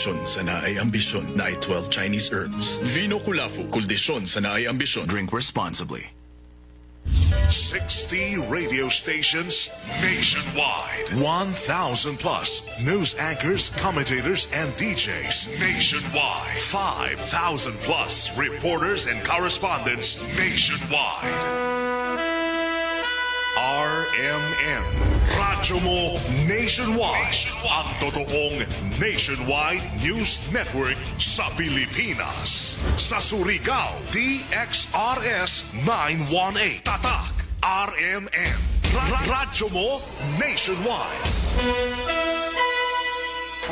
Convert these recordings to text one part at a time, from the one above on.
kuldisyon sa naay ambisyon na 12 Chinese herbs. Vino Kulafu, kuldisyon sa naay ambisyon. Drink responsibly. 60 radio stations nationwide. 1,000 plus news anchors, commentators, and DJs nationwide. 5,000 plus reporters and correspondents nationwide. RMN. Radyo mo nationwide. Ang totoong nationwide news network sa Pilipinas. Sa Surigao, DXRS 918. Tatak, RMN. Radyo mo nationwide.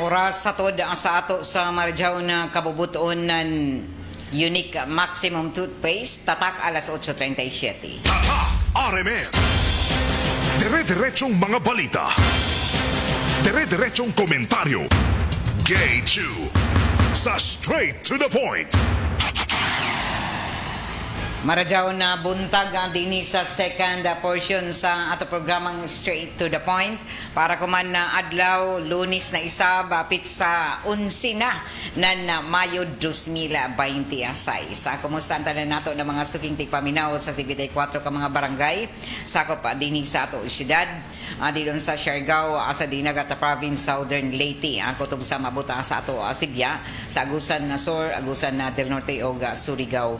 Oras sa tod sa ato sa Marjaw na kabubuton ng Unique Maximum Toothpaste. Tatak alas 8:37. Tatak, RMN. Dire-diretsong mga balita. Dire-diretsong komentaryo. Gay Chew. Sa straight to the point. Marajaw na buntag ang dini sa second portion sa ato programang Straight to the Point para kuman na adlaw Lunes na isab apit sa 11 na Mayo 2026. Kumusta tanan nato na mga suking tigpaminaw sa 74 ka mga barangay sakop dini sa ato syudad didon sa Siargao sa Dinagat Province Southern Leyte ang kutob sa mabuta sa ato Sibya sa Agusan na Sur, Agusan na del Norte o Surigao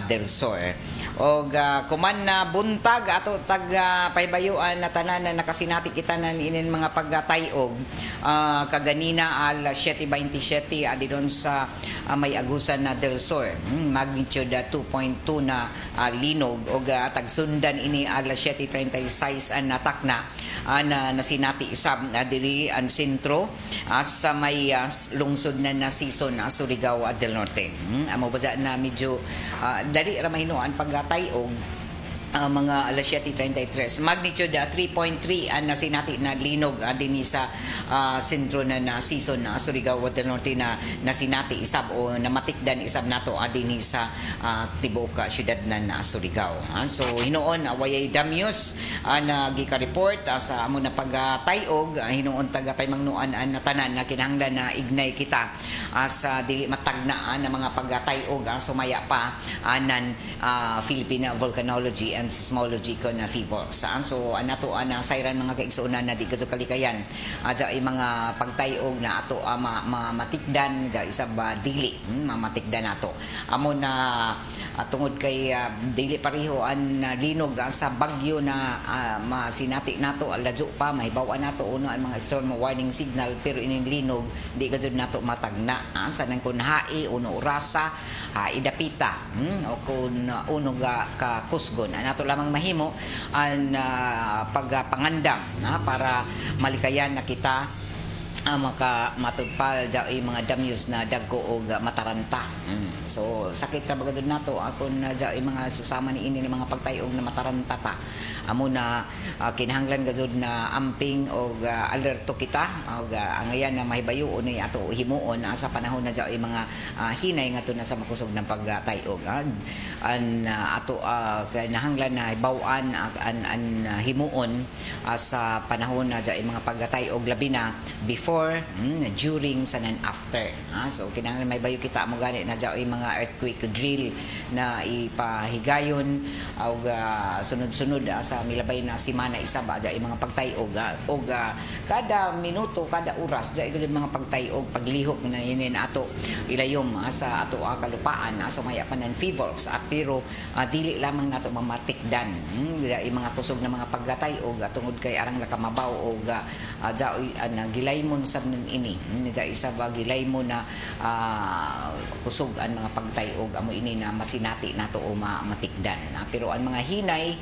del Sur. Og kuman na buntag ato tag paybayuan na tanan na nakasinati kita na inin mga pagtayog kaganina al 7:27 adidon sa may Agusan na del Sur, magnitude 2.2 na linog og tagsundan ini al 7:36 an natakna na nasinati isab diri ang sentro sa may lungsod na season Surigao del Norte. Amo ba na medyo dali ra mahinuan pagtayog mga alas 7:33 magnitude 3.3 ang nasinati na linog dinhi sa sentro na season Surigao del Norte na nasinati isab o namatikdan isab nato dinhi sa tibuok syudad na Surigao. So hinuon wayay damyos na gika-report sa amo na pagtayog hinuon taga paymangnuan na tanan na kinahanglan na ignay kita sa dili matagnaan na mga pagtayog sumaya pa nan Philippine Volcanology and Seismology ko na FIVOX. So anato ana sayran mga kaigsuonan na di kadto kalikayan sa mga pagtayog na ato matikdan sa isab dili mamatikdan nato amo na tungod kay dili pareho ang linog sa bagyo na masinati nato aladyo pa mahibaw nato uno ang mga storm warning signal pero ining linog di kadto nato matagna sa nang kun hai uno rasa idapita o kun uno ka kusgon nato lamang mahimo ang pagpangandam para malikayan na kita matugpal dyan mga damyos na dagko o mataranta. So sakit ka bagadod nato ako na dyan mga susama ni ini mga pagtayog na mataranta ta amo na kinahanglan gazod na amping o alerto kita o angayan na mahibayo ni ato himuon sa panahon na dyan mga hinay nga to na sa makusog ng pagtayog an ato kinahanglan na hibawan an himuon sa panahon na dyan mga pagtayog labi na before, during, and after. So, kinahanglan may bayo kita mo gani na dyan mga earthquake drill na ipahigayon o sunod-sunod sa milabay na simana isa ba dyan mga pagtayog o kada minuto, kada oras dyan mga pagtayog, paglihok na inin ato ilayom sa ato kalupaan so maya pa ng FIVOX pero dili lamang nato mamatikdan dyan mga kusog na mga pagtayog tungod kay arang nakamabaw o dyan gilay mo sa ini isa ba gilay mo na kusog ang mga pagtayog amo ini na masinati nato o matikdan pero ang mga hinay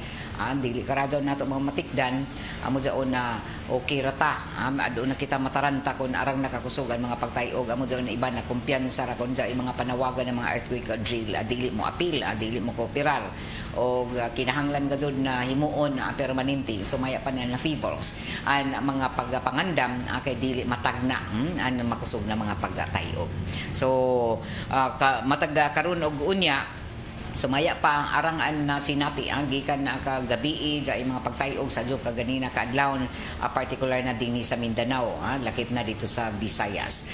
dili karadyaw nato mga matikdan amo daon na okay rata adto na kita mataranta kun arang nakakusog ang mga pagtayog amo daon na iba na kumpiyansa ra kun dyan mga panawagan ng mga earthquake drill dili mo apil dili mo kooperar o kinahanglan gazod na himuon permanente sumaya pa na FIVOX ang mga pagpangandam kay dili matagna ang makusog na mga pagtayog. So matagda karon og unya Sumaya pa ang arangan na sinati ang gikan na kagabi dya mga pagtayog sa juk kaganina kaadlawon particular na dinhi sa Mindanao lakip na dito sa Visayas.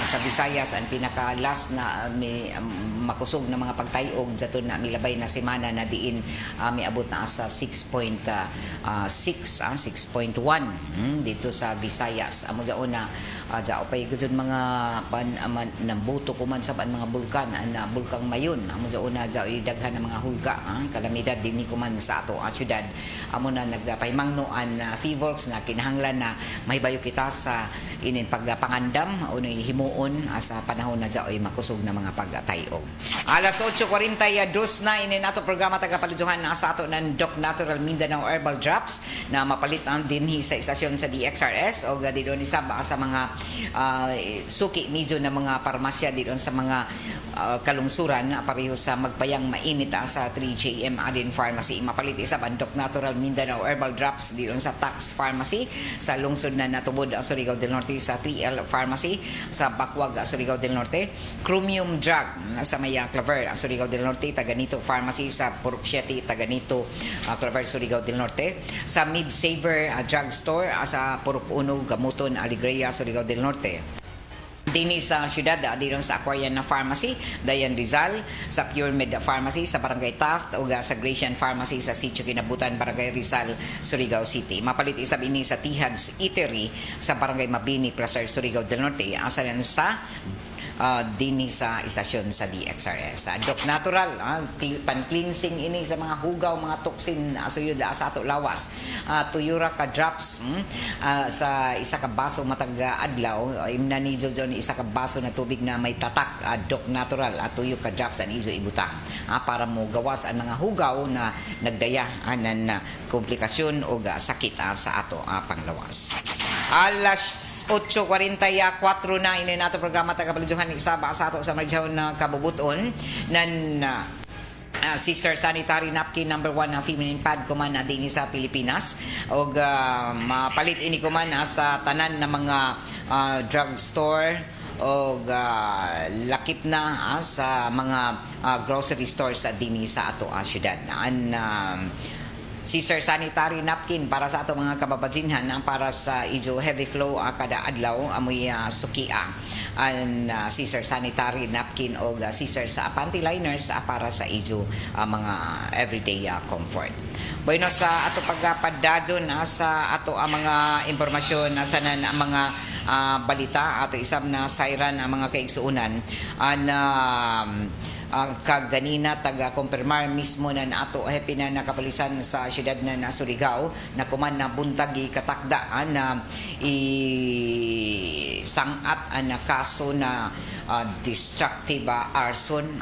Sa Visayas ang pinaka last na makusog na mga pagtayog jaton na milabay na semana na diin miabot na sa 6.1 dito sa Visayas. Amo gao na dya opay gud mga nambuto kuman sa mga bulkan na bulkang Mayon. Amo gao na daghan ng mga hulga kalamidad dinhi kuman sa ato ang syudad. Amo na nagpahimangnoan Fivolks na kinahanglan na may bayo kita sa inin pagpangandam o himuon sa panahon na dyaoy makusog na mga pagtayog. Alas 8:42 na inin ato programa tagapaluduhan na sa ato ng Doc Natural Mindanao Herbal Drops na mapalit ang dinhi sa istasyon sa DXRS o didon isaba sa mga suki medyo na mga parmasya didon sa mga kalungsuran pareho sa magpayang mainit sa 3JM Adin Pharmacy. Mapalit isab ang Doc Natural Mindanao Herbal Drops didon sa Tax Pharmacy sa lungsod na natubod ang Surigao del Norte sa 3L Pharmacy sa Bakwag Surigao del Norte, Chromium Drug sa Maya Claver Surigao del Norte, Taganito Pharmacy sa Purok 7 Taganito Claver Surigao del Norte, sa Mid Saver Drug Store sa Purok 1 Gamuton Alegria Surigao del Norte. Dini sa syudad, dito sa Aquarian na Pharmacy, Dayan Rizal, sa Pure Med Pharmacy, sa Barangay Taft, o sa Gratian Pharmacy sa Sitio Kinabutan, Barangay Rizal, Surigao City. Mapalit isab ini sa Tihad's Eatery, sa Barangay Mabini, Placer, Surigao del Norte, asalan sa dini sa istasyon sa DXRS. Doc Natural, pan-cleansing ini sa mga hugaw, mga toxin asuyod sa ato lawas. Tuyura ka drops sa isa ka baso matag adlaw, imna ni Jojo ni isa ka baso na tubig na may tatak. Doc Natural, tuyo ka drops an iso ibutang para mo gawas ang mga hugaw na nagdaya anan komplikasyon o sakit sa ato panglawas. Alas 8:44 na ini nato programa tagapaluduhan isaba sa ato sa medyo na kabubuton nan Sister Sanitary Napkin number 1 na feminine pad kuman na dinhi sa Pilipinas og mapalit ini kuman sa tanan na mga drugstore og lakip na sa mga grocery stores sa dinhi sa ato syudad. Sister Sanitary Napkin para sa ato mga kababadsinhan para sa ijo heavy flow kada adlaw amoy sukia ang Sister Sanitary Napkin o Sister sa panty liners para sa ijo mga everyday comfort. Bueno, sa ato pagpadadyon sa ato mga impormasyon sa mga balita ato isab na siren ang mga kaigsuunan kaganina taga-kumpirmar mismo na ato happy na nakapulisan sa siyudad na Surigao na kuman na buntag katakda na isangat na kaso na destructive arson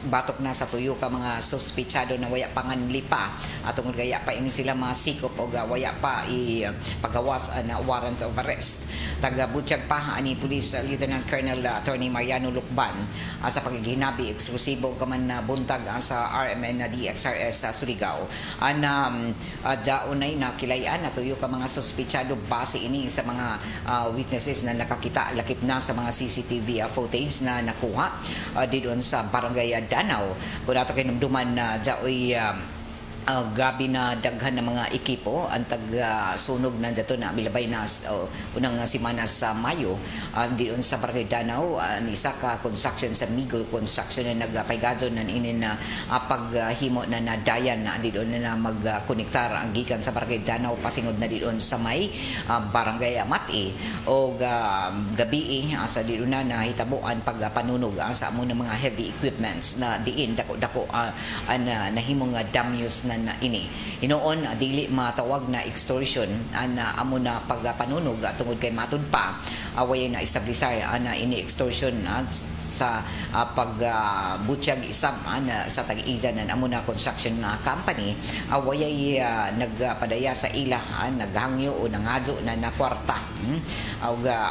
batok na sa tuyo ka mga suspitsado na waya panganlipa atong gaya pa ini sila masikop o waya pa pagawas na warrant of arrest. Taga-butyag pa ani Police Lieutenant Colonel Attorney Mariano Lucban sa pagiginabi eksklusibo kaman na buntag sa RMN na DXRS sa Surigao daunay na kilayan na tuyo ka mga suspitsado base ini sa mga witnesses na nakakita lakip na sa mga CCTV footage na nakuha didon sa Barangay Danau. Kung nato kinumduman na daoy grabe na daghan ng mga ekipo ang tag-sunog na dito na milabay na unang semana sa Mayo diyon sa Barangay Danau ni isa ka construction sa Migo Construction na nagpaygadon na inin na paghimo na nadayan na diyon na magkonektar ang gikan sa Barangay Danau pasingod na diyon sa may Barangay Mati o gabi sa diyon na nahitabuan pagpanunog sa amo ng mga heavy equipments na diin dako-dako nahimong damage na ini. Hinoon dili matawag na extortion na amo na pagpanunog tungod kay matud pa away na establisar na ini extortion sa pagbutyag isab sa tag-iza na amo na construction na company away nagpadaya sa ila naghangyo o nangadyo na kwarta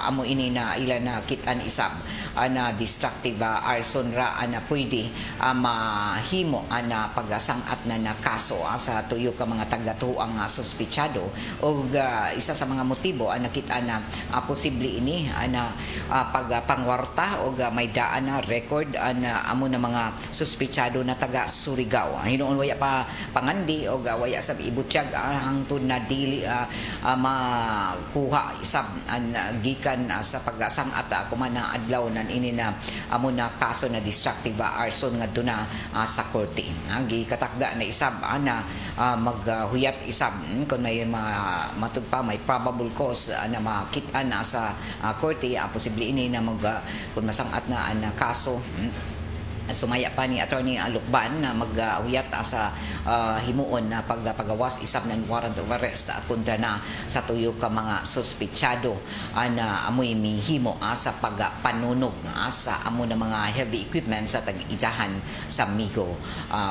amo ini na ila na kitan isab na destructive arson ra na pwede mahimo na pagsangat na kaso sa tuyo ka mga taga-tuang suspitsado o isa sa mga motibo nakita na posible ini na pagpangwarta o may daan na record na amo na mga suspitsado na taga Surigao. Hinuon waya pa pangandi o waya sa ibutyag hangtod na dili makuha isab gikan sa pagsangat kuman na adlaw nan ini na amo na kaso na destructive arson ngadto na sa korte. Gikatakda na isab na maghuyat isab kung may matud pa may probable cause na makita na sa korte posible ini na kung masangat na kaso. Sumaya pa ni Attorney Lucban na maghuyat sa himuon na pagpagawas isab ng warrant of arrest kontra na sa tuyo ka mga suspitsado na amoy mihimo sa pagpanunog sa amo na mga heavy equipment sa tag-ijahan sa Migo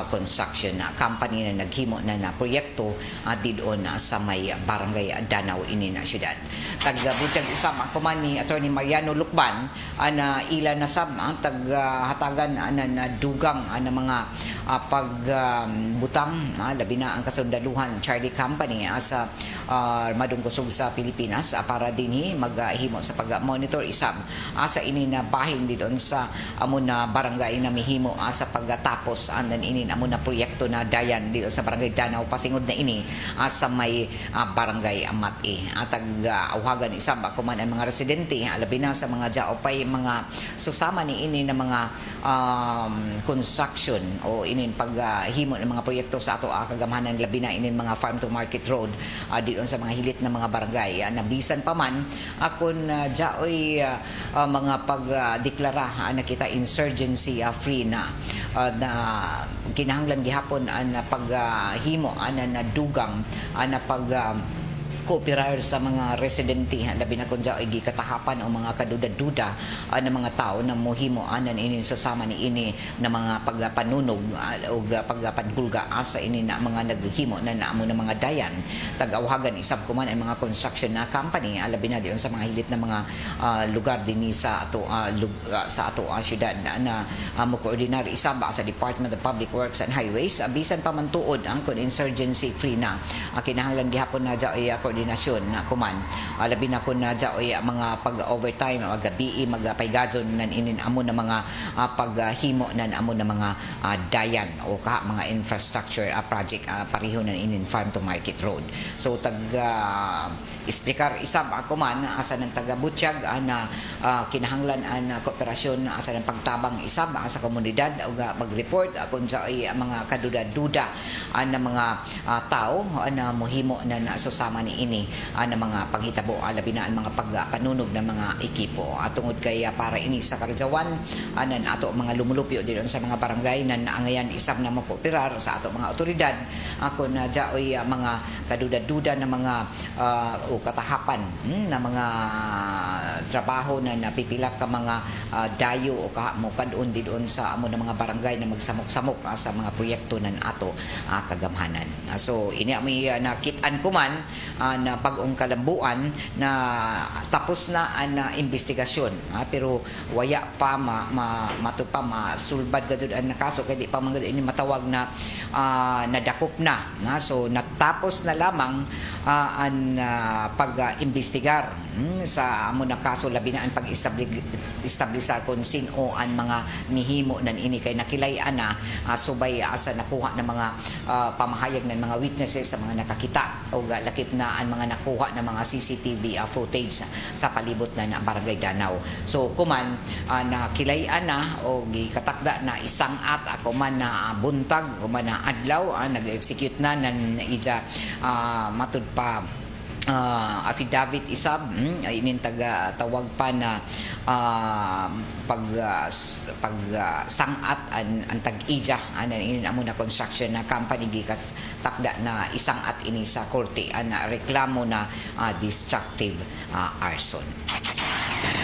Construction Company na naghimo na proyekto didon sa may barangay Danau ini na syudad. Tagbutyag isab ako man ni Attorney Mariano Lucban na ila na sab taghatagan na dugang na mga pagbutang labi na ang kasundaluhan Charlie Company sa madungkusog sa Pilipinas para dinhi maghimo sa pag-monitor isab sa ini na bahin didon sa amo na barangay na mihimo sa pagtapos andan ini amo na proyekto na dayan dito sa barangay Danau pasingod na ini sa may barangay Amati tag-awagan isab ako man ang mga residente labi na sa mga jaopay mga susama ni ini na mga construction o inin paghimo ng mga proyekto sa ato kagamhanan labi na inin mga farm to market road dito sa mga hilit na mga barangay nabisan pa man akon jaoy mga pagdeklara na kita insurgency free na kinahanglan gihapon na paghimo na dugang na pag kooperar sa mga residente labi na kun ay gikatahapan o mga kaduda-duda na mga tao na mohimo anan ini susama ni ini na mga pagpanunog o pagpanhulga sa ini na mga naghimo na naamo na mga dayan tag-awagan isab kuman ang mga construction na company labi na diyon sa mga hilit na mga lugar dinhi sa ato syudad na mo-coordinar isab sa Department of Public Works and Highways bisan pa man tuod ang kun insurgency free na kinahanglan gihapon na ay koordinasyon na kuman labi na kun jaoy mga pag-overtime magabi magpaygazon nan inin amo na mga paghimo nan amo na mga dayan o mga infrastructure project pareho nan inin farm to market road so explicar isab ako man asa ng taga-Butyag na kinahanglan na kooperasyon asa ng pagtabang isab sa komunidad o mag-report kung sa mga kaduda-duda na mga tao na mohimo na susama ni ini na mga panghitabo labi na ang mga pagpanunog ng mga ekipo tungod kay para ini sa Karjawan nan ato mga lumulupyo dito sa mga barangay na naangayan isab na makooperar sa ato mga otoridad ako na jaoy mga kaduda-duda na mga katahapan na mga trabaho na napipila ka mga dayo o mukadon doon sa amo na mga barangay na magsamok-samok sa mga proyekto nan ato kagamhanan. So ini may nakitaan ko man na pag-ong kalambuan na tapos na ang investigasyon pero waya pa matupa masulbad gajud ang kaso kay di pa man ini matawag na nadakop na so natapos na lamang ang pag-imbestigar sa amo na kaso labi na ang pag-establishar kung sino ang mga mihimo nan ini kay nakilayan na subay asa nakuha ng mga pamahayag ng mga witnesses sa mga nakakita o lakip na ang mga nakuha ng mga CCTV footage sa palibot na barangay Danau. So kuman nakilayan na o gikatakda na isang ako man na buntag o man na adlaw nag-execute na nan ija matud pa affidavit isab inin tawag pa na sangat ang tag-ija inin amo na construction na company gikas takda na isang at ini sa korte na reklamo na destructive arson.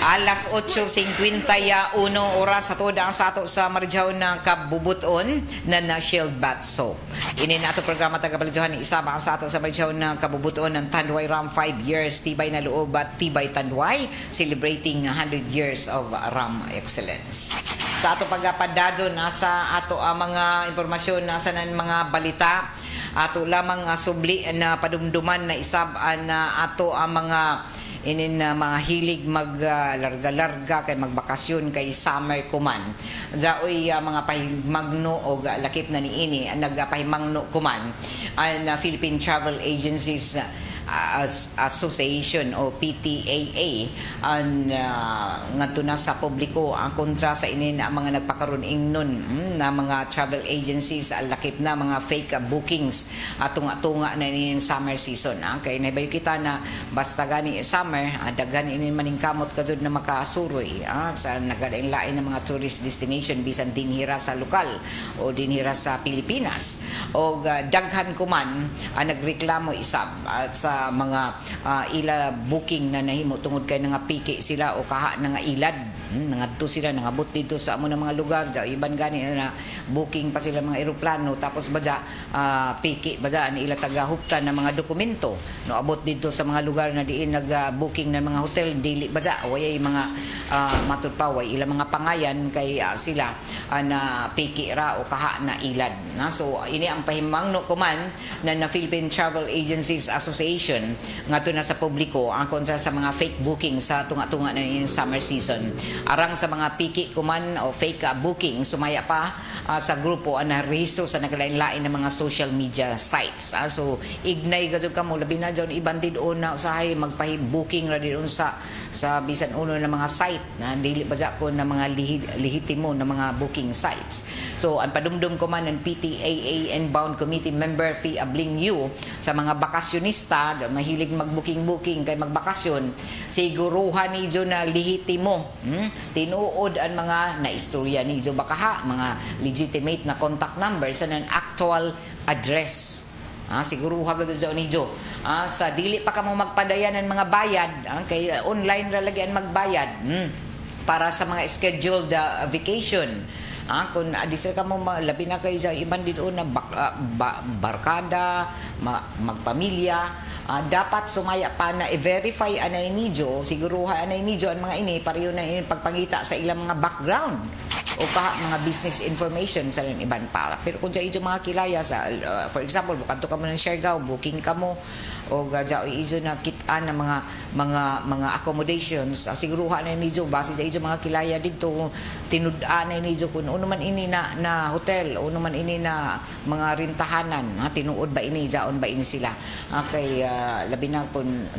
Alas 8:51 oras sa tuda sa ato sa Marjaw na kabubuton na Shield Bath Soap. Ini na ato programa taga-balidyohan ni isama sa ato sa Marjaw na kabubuton ng Tanduay Ram 5 years tibay na loob at tibay Tanduay celebrating 100 years of Ram excellence. Sa ato pagpadadyo nasa ato mga impormasyon nasa nan mga balita ato lamang subli na padumduman na isab na ato mga inin mga hilig maglarga-larga kay magbakasyon kay summer kuman. Daoy mga pahimagno o lakip na niini ang nagpahimangno kuman ang Philippine Travel Agencies Association o PTAA ang ngadto na sa publiko ang kontra sa inin ang mga nagpakaroon ingnon na mga travel agencies lakip na mga fake bookings tunga-tunga na inin summer season kay nabayo kita na basta gani summer daghan inin maningkamot kadud na makasuroy sa nagalain-lain ng mga tourist destination bisan dinhira sa lokal o dinhira sa Pilipinas o daghan kuman nagreklamo isab at sa mga ila booking na nahimo tungod kay nga piki sila o kaha nga ilad nangadto sila nangabot dito sa amo ng mga lugar iban gani na booking pa sila mga eroplano tapos badya piki badya ni ila tagahuptan ng mga dokumento no abot dito sa mga lugar na diin nag-booking ng mga hotel dili badya way mga matud pa way ila mga pangayan kay sila na piki ra o kaha na ilad so ini ang pahimangno kuman na Philippine Travel Agencies Association ngadto na sa publiko ang kontra sa mga fake booking sa tunga-tunga na in summer season arang sa mga piki kuman o fake booking sumaya pa sa grupo ang narehistro sa naglain-lain ng mga social media sites so ignay gazud kamo labi na daw iban didon na usahay magpahi-booking ra didon sa bisan uno ng mga site na dili pa ko na mga lehitimo na mga booking sites so ang padumdum kuman ng PTAA Inbound Committee member Fee Abling Yu sa mga bakasyonista mahilig mag-booking kay magbakasyon siguruhan niyo na lehitimo tinuod ang mga naistorya niyo baka mga legitimate na contact number sa nan actual address siguruha gud sa niyo sa dili pa kamo magpadayan ng mga bayad kay online ra lagi ang magbayad para sa mga scheduled vacation kung adisir ka mo labi na kayo sa iban dito na barkada magpamilya dapat sumaya pa na i-verify anay nidyo siguruha anay nidyo ang mga ini pareho na ini pagpangita sa ilang mga background o mga business information sa iban para pero kung dyan mga kilaya sa for example bukanto ka mo ng Siargao booking ka mo o gadya ijo na kitaan ng mga accommodations siguruha na nidyo base dyan mga kilaya dito tinud-an na nidyo kung uno man ini na hotel uno man ini na mga rintahanan tinuod ba ini jaon ba ini sila kay labi na kung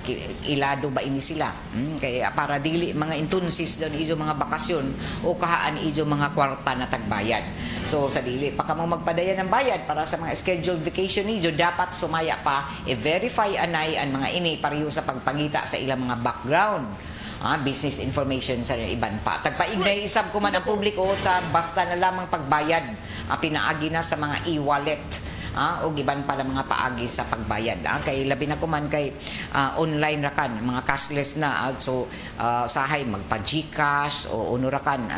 ilado ba ini sila kay para dili mga intunsis doon ijo mga bakasyon o kahaan ijo mga kwarta na tagbayad so sa dili pa kamo magpadayan ng bayad para sa mga scheduled vacation niyo dapat sumaya pa i-verify anay ang mga ini pareho sa pagpangita sa ilang mga background business information sa iban pa tagpaignay isab ko man ang publiko sa basta na lamang pagbayad pinaagi na sa mga e-wallet o giban pala mga paagi sa pagbayad kay labi na kuman kay online ra kan mga cashless na so sahay magpa GCash o uno ra kan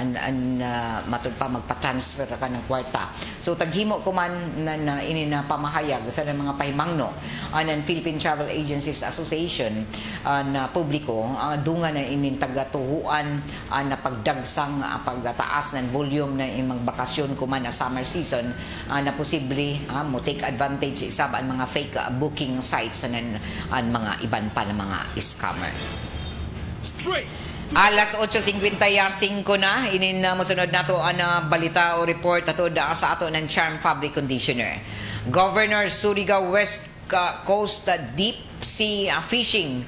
matud pa magpa-transfer ra kan ng kwarta so taghimo kuman na ini na pamahayag sa mga pahimangno ng Philippine Travel Agencies Association na publiko dunga na ining tagatuhuan na pagdagsang pagtaas ng volume na imong bakasyon kuman na summer season na posible take advantage isab ang mga fake booking sites and mga iban pa na mga scammer. Straight. Alas 8:55 na inin mosunod nato ang balita o report ato sa ato ng Charm Fabric Conditioner. Governor Surigao West Coast Deep Sea Fishing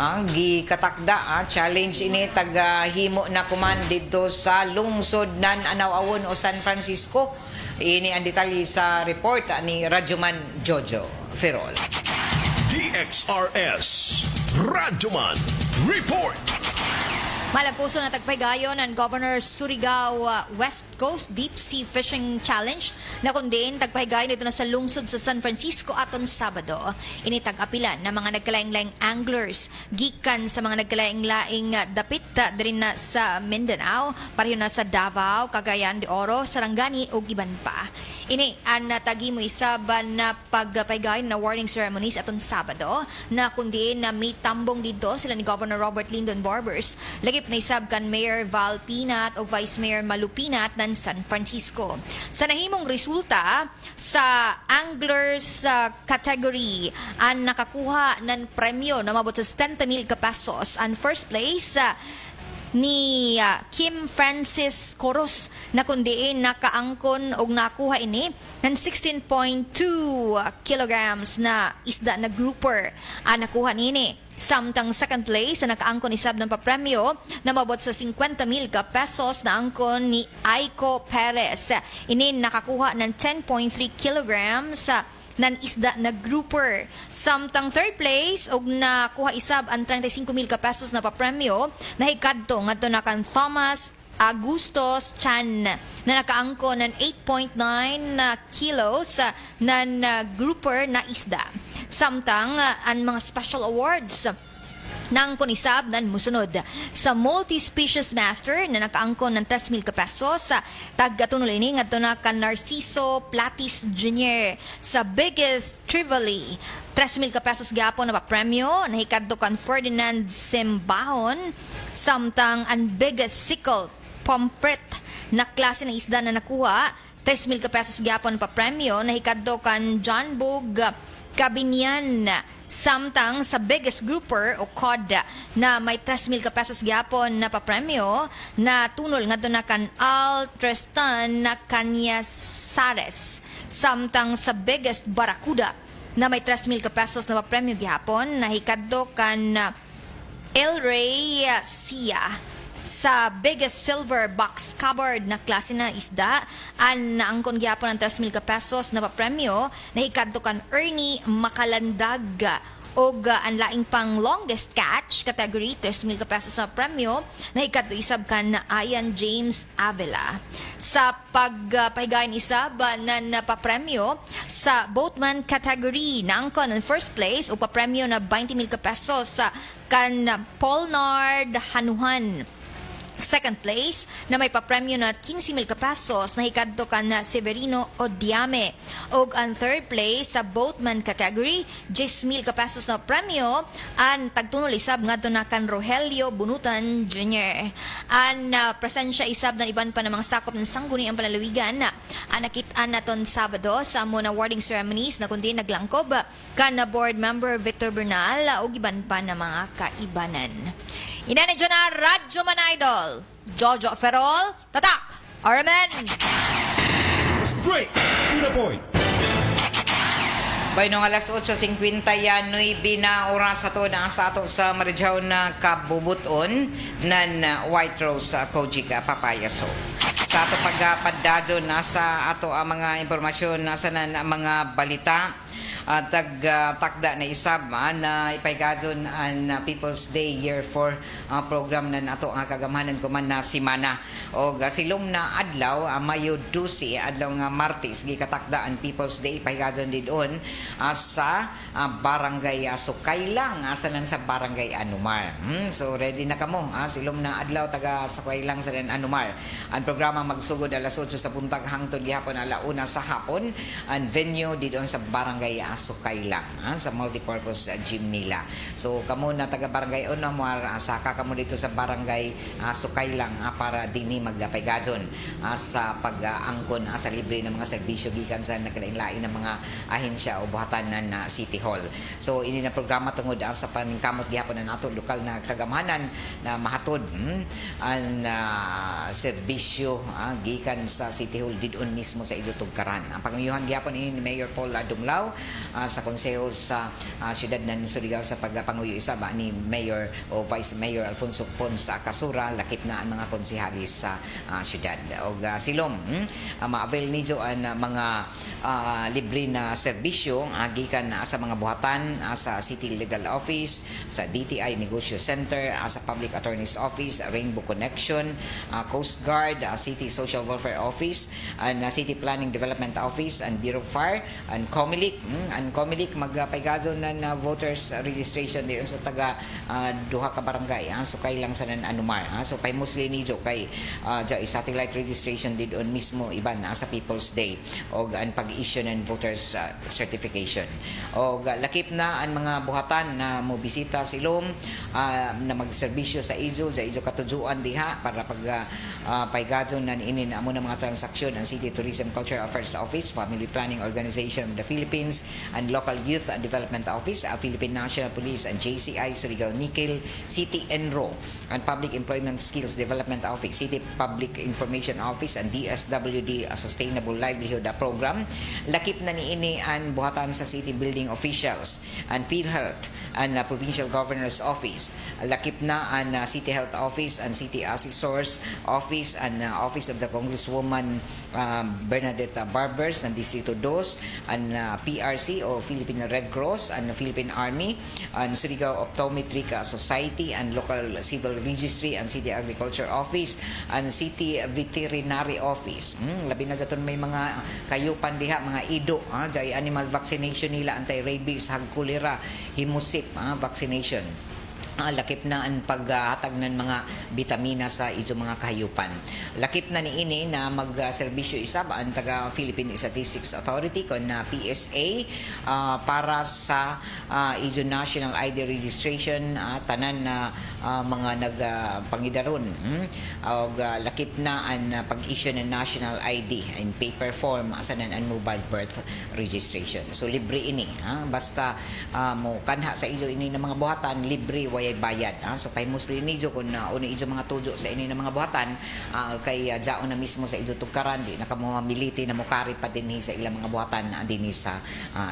ang gikatakda challenge ini taga-himo na kuman dito sa lungsod nan Anao-awon o San Francisco. Ini ang detalye sa report ni Radyoman Jojo Ferrol. DXRS Radyoman Report. Malagpuso na tagpaygayon ang Governor Surigao West Coast Deep Sea Fishing Challenge na kundin tagpaygayon ito na sa lungsod sa San Francisco aton Sabado. Initag-apilan na mga nagkalaing-laing anglers gikan sa mga nagkalaing-laing dapit din na sa Mindanao, pareho na sa Davao, Cagayan de Oro, Sarangani ug iban pa. Ini ang natagi mo isaban na pagpaygayon na warning ceremonies aton Sabado na kundin na may tambong dito sila ni Governor Robert Lyndon Barbers lagip na isab kan Mayor Val Pinat o Vice Mayor Malu Pinat ng San Francisco. Sa nahimong resulta sa anglers category ang nakakuha ng premyo na mabot sa 70,000 pesos. Ang first place ni Kim Francis Coros na kundiin nakaangkon og nakuha ini ng 16.2 kilograms na isda na grouper ang nakuha nini. Samtang second place na nakaangkon isab ng papremyo na mabot sa 50,000 pesos na angkon ni Aiko Perez. Ini nakakuha ng 10.3 kilograms ng isda na grouper. Samtang third place og nakuha isab ang 35,000 pesos na papremyo na hikadto ngadto na kan Thomas Agustos Chan na nakaangkon ng 8.9 kilos ng grouper na isda. Samtang ang mga special awards nang kunisab nan musunod sa multi-species master na nakaangkon ng 3,000 pesos sa tag-atunol ini ngadto na kan Narciso Platis Jr. Sa biggest trivally 3,000 pesos gyapon na papremyo na hikadto kan Ferdinand Simbahon. Samtang ang biggest sickle pomfret na klase ng isda na nakuha 3,000 pesos gyapon na papremyo na hikadto kan John Bog Kabinyan. Samtang sa biggest grouper o cod na may 3,000 pesos gyapon na papremyo na tunol ngadto na kan Al Tristan na Canyasares. Samtang sa biggest barracuda na may 3,000 pesos na papremyo gyapon na hikadto kan El Rey Sia. Sa biggest silver box covered na klase na isda ang naangkon gyapon ng 3,000 pesos na papremyo na hikadto kan Ernie Makalandag og ang laing pang longest catch category 3,000 pesos sa premyo na hikadto isab kan Ian James Avila. Sa pagpahigayon isab na papremyo sa boatman category naangkon ang first place o papremyo na 20,000 pesos kan Polnard Hanuhan. Second place na may papremyo na 15,000 pesos na hikadto kan Severino Odiame. Og ang third place sa boatman category 10,000 pesos na premyo ang tagtunol isab ngadto na kan Rogelio Bunutan Jr. Ang presensya isab ng iban pa ng mga sakop ng sangguniang panlalawigan ang nakit-an naton Sabado sa muna awarding ceremonies na kundi naglangkob kan board member Victor Bernal og iban pa ng mga kaibanan. Inanadyo na Radyo Man Idol, Jojo Ferrol, Tatak, RMN. Straight to the point. Bay nung alas 8:50 yan, noy bina oras ato na sa ato sa Marijaw na kabubuton nan White Rose Kojic Papayaso. Sa ato pagpadadyo nasa ato ang mga impormasyon nasa nan mga balita takda na isab na ipaygazon ang People's Day Year 4 program na nato nga kagamanan ko man na simana o silom na adlaw Mayo 12 adlaw nga Martes gikatakda ang People's Day ipaygazon didon sa barangay Sukaylang asa nan sa barangay Anumar. So ready na kamo silom na adlaw taga Sukaylang sa Anumar. Ang programa magsugod alas 8 sa buntag hangtod gihapon alauna sa hapon. Ang venue didon sa barangay Sukaylang sa multipurpose gym nila. So kamo na taga barangay Anumar saka kamo dito sa barangay Sukaylang para dinhi magpaygazon sa pag-angkon sa libre ng mga serbisyo gikan sa nagkalain-lain ng mga ahensya o buhatan ng City Hall. So ini na programa tungod sa paningkamot gihapon na nato lokal na kagamanan na mahatod ang serbisyo gikan sa City Hall didon mismo sa Idutugkaran. Ang panguyuhan gihapon ini ni Mayor Paul Dumlao sa konseho sa siyudad ng Surigao sa pagpanguyo isa ba ni Mayor o Vice Mayor Alfonso Pons Casura lakip na ang mga konsehalis sa siyudad. O silom, ma-avail niyo ang mga libre na serbisyo gikan sa mga buhatan sa City Legal Office, sa DTI Negosyo Center, sa Public Attorney's Office, Rainbow Connection, Coast Guard, City Social Welfare Office, and City Planning Development Office, and Bureau of Fire, and COMELEC. Ang COMELEC magpaigazon na voters registration diyon sa taga duha ka barangay. So kay lang sa anumar. So kay Muslim nijo kay satellite registration did on mismo iban sa People's Day o ang pag-issue ng voters certification. O lakip na ang mga buhatan na mo bisita sa ilom na magserbisyo sa ijo katujuan diha para pag paigadon na ini na amo na mga transaksyon ang City Tourism Cultural Affairs Office, Family Planning Organization of the Philippines, and Local Youth Development Office, Philippine National Police, and JCI Surigao Nickel, City Enro, and Public Employment Skills Development Office, City Public Information Office, and DSWD Sustainable Livelihood Program. Lakip na niini ang buhatan sa city building officials and PhilHealth and Provincial Governor's Office. Lakip na ang City Health Office and City Assessor's Office and Office of the Congresswoman Bernadette Barbers and Distrito 2 and PRC o Philippine Red Cross and Philippine Army and Surigao Optometric Society and Local Civil Registry and City Agriculture Office and City Veterinary Office. Labi na daton may mga kayupan diha, mga ido, jay animal vaccination nila, anti-rabies, hag cholera, himusip, vaccination. Lakip na ang paghatag ng mga bitamina sa ijo mga kahayupan. Lakip na niini na magserbisyo isab ang taga Philippine Statistics Authority kon na PSA para sa ijo national ID registration tanan na mga nagpangidaron. Lakip na ang pag-issue ng national ID in paper form asanan ang mobile birth registration. So libre ini, basta mo kanha sa ijo ini ng mga buhatan, libre way bayad. So kay Muslim nijo kung una ijo mga tujo sa ini ng mga buhatan kay jaon na mismo sa ijo tugkaran di nakamamiliti na mukari pa dinhi sa ilang mga buhatan dinhi sa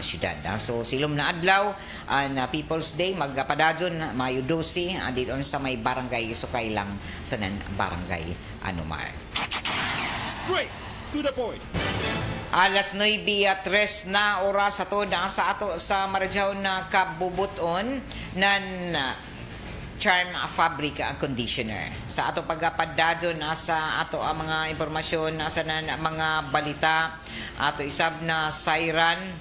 syudad. So silom na adlaw na People's Day magpadadyon Mayo 12 didon sa may barangay Sukay lang sa nan barangay Anumar. Straight to the point. Alas 9:03 na oras ato sa Marajao na kabubuton nan Charm Fabric Conditioner. Sa ato pagpadadyo nasa ato ang mga impormasyon nasa mga balita ato isab na siren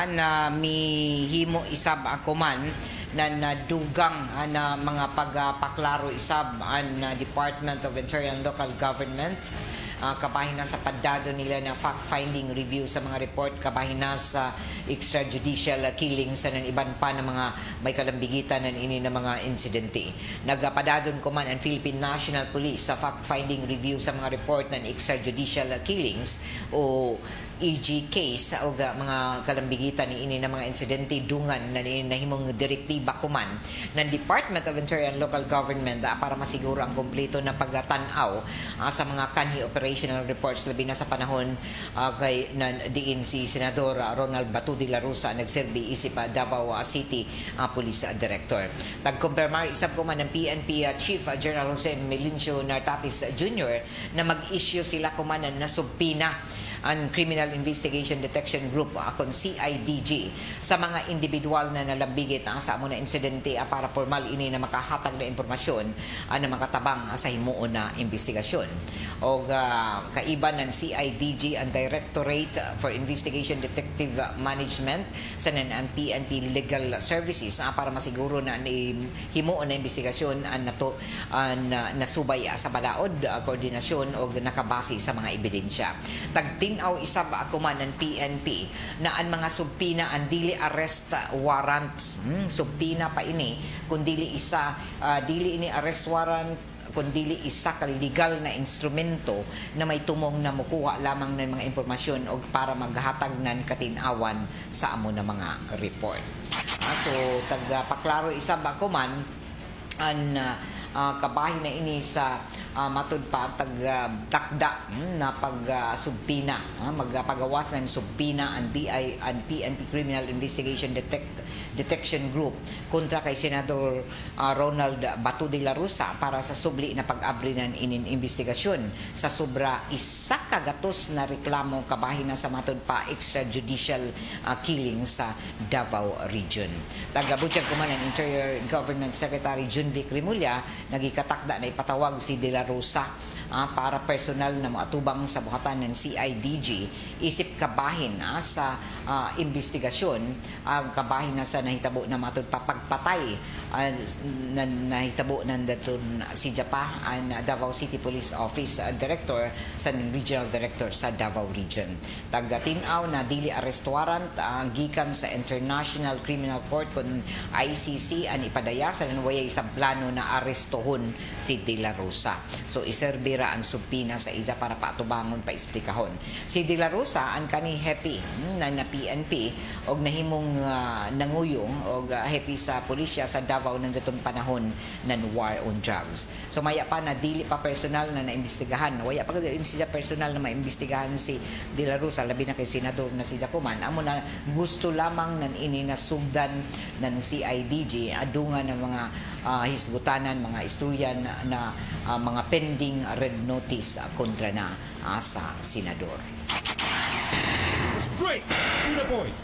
na mihimo isab akuman na dugang na mga pagpaklaro isab ang Department of Interior and Local Government kabahin na sa padadyo nila na fact-finding review sa mga report kabahin na sa extrajudicial killings sa iban pa ng mga may kalambigitan ng ini na mga insidente. Nagpadadyon ko man ang Philippine National Police sa fact-finding review sa mga report ng extrajudicial killings o EG case o mga kalambigitan ni ini na mga insidente dungan na nahimong direktiba kuman ng Department of Interior and Local Government para masiguro ang kompleto na pagtanaw sa mga kanhi operational reports labi na sa panahon kay diin si Senador Ronald Batu de la Rosa nagserbi isip Davao City Police Director. Tagkumpirmar isab kuman ng PNP Chief General Jose Melincio Nartatis Jr. na mag-issue sila kuman na subpina ang Criminal Investigation Detection Group akon CIDG sa mga individual na nalambigit sa amo na insidente para formal ini na makahatag na impormasyon na makatabang sa himuon na investigasyon. O kaiban ng CIDG ang Directorate for Investigation Detective Management sa ang PNP Legal Services para masiguro na himuon na investigasyon nato nasubay sa balaod koordinasyon o nakabase sa mga ebidensya. Tinaw isab akuman ng PNP na ang mga subpina ang dili arrest warrants. Subpina pa ini kundi dili ini arrest warrant kundi isa ka legal na instrumento na may tumong na mukuha lamang ng mga impormasyon o para maghatag ng katinawan sa amo na mga report. So tagpaklaro isab akuman ang kabahin na ini sa matud pa takda na pagsubpina magpagawas ng subpina ang PNP Criminal Investigation Detection Group kontra kay Senador Ronald Bato de la Rosa para sa subli na pag-abri ng investigasyon sa sobra isa ka gatos na reklamo kabahin na sa matod pa extrajudicial killing sa Davao Region. Taga-Butyag Kuman ang Interior Government Secretary Junvic Rimulya nagikatakda na ipatawag si De la Rosa para personal na maatubang sa buhatan ng CIDG isip kabahin sa investigasyon kabahin na sa nahitabo na matod pa pagpatay na nahitabo ng daton si Japa ang Davao City Police Office Director sa Regional Director sa Davao Region. Taga-tinaw na dili arrest warrant gikan sa International Criminal Court kun ICC ang ipadaya sa nanwayay sa plano na arestohon si De la Rosa. So iserbira ang subpina sa isa para paatubangon pa eksplikahon. Si De la Rosa ang kani happy na PNP og nahimong nanguyong og happy sa pulisya sa Davao ng datong panahon ng war on drugs. So maya pa na dili pa personal na naimbestigahan. Waya pa siya personal na maimbestigahan si De la Rosa labi na kay senador na si Jacuman. Amo na gusto lamang nan ini na sugdan ng CIDG adungan ng mga hisgutanan, mga istoryan na mga pending red notice kontra na sa senador. Straight to the point.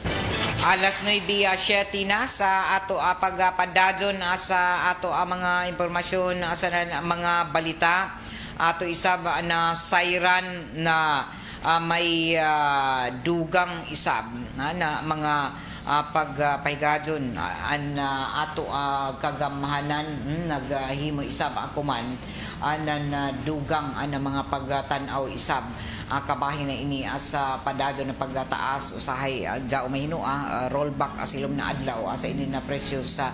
Alas 9:07 na sa ato pagpadadyon sa ato mga impormasyon sa mga balita. Ato isab na siren na may dugang isab na mga pagpahigadyon ato kagamahanan naghimo isab ako man na dugang mga pagtanaw isab kabahin na ini sa padadyon na pagtaas usahay dao mahino rollback asilom na adlaw sa ini na presyo sa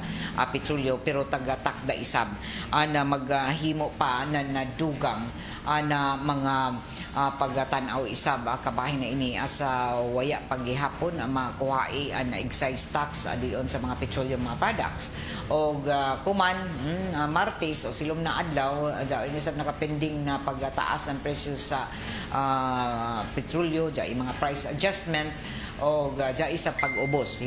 petrolyo pero tagatakda isab na maghimo pa na dugang na mga pagtanaw isab kabahin na ini sa waya paghihapon makuhai na excise tax diyon sa mga petroleum mga products o kuman Martes o silom na adlaw ini sab nakapending na pagtaas ng presyo sa petrolyo dya mga price adjustment o dya isa pag-ubos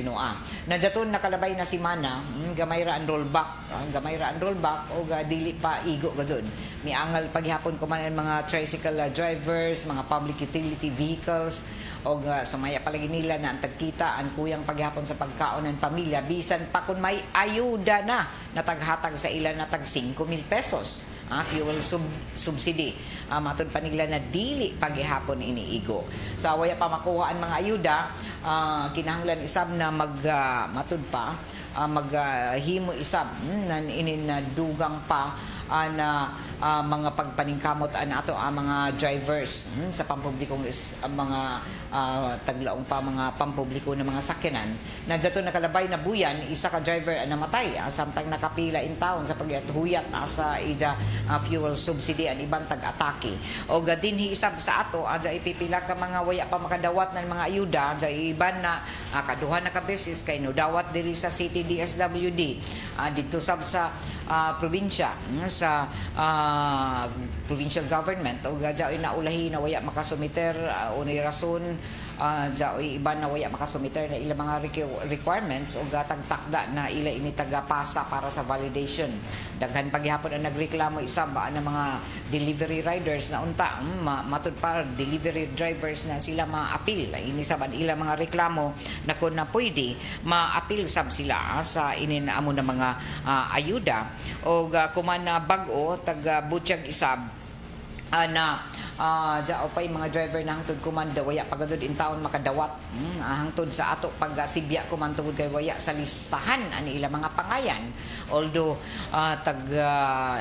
nadyaton nakalabay na si Mana gamay ra ang rollback o dili pa igo gadon miangal paghihapon kuman ang mga tricycle drivers mga public utility vehicles o sumaya palagi nila na ang tagkita ang kuyang paghihapon sa pagkaon ng pamilya bisan pa kun may ayuda na nataghatag sa ilan na tag 5,000 pesos fuel subsidy matod pa nila na dili paghihapon iniigo sa waya pa makuha ang mga ayuda kinahanglan isab na matud pa maghimo isab na dugang pa na mga pagpaningkamot ato mga drivers sa pampublikong mga taglaong pa mga pampubliko na mga sakyanan na dato nakalabay na buyan isa ka driver namatay samtang nakapila in town sa paghuyat sa ija fuel subsidy ang ibang tag-atake o dinhi isab sa ato adya ipipila ka mga waya pa makadawat ng mga ayuda adya iban na kaduha na ka beses kay no dawat diri sa City DSWD dito sab sa probinsya sa provincial government o gadya inaulahi na waya makasumiter unay rason iban na waya makasumiter na ilang mga requirements o gatagtakda na ila initagapasa para sa validation daghan paghihapon ang nagreklamo isab na mga delivery riders na unta matud pa delivery drivers na sila ma-appeal ini saban ilang mga reklamo na kung na pwede ma-appeal sab sila sa amo na mga ayuda o kuman na bag-o taga Butyag isab na pay mga driver na hangtod kumanda waya pagadod in town makadawat hangtod sa ato pag sibya kuman tungod kay waya sa listahan ani ila mga pangayan although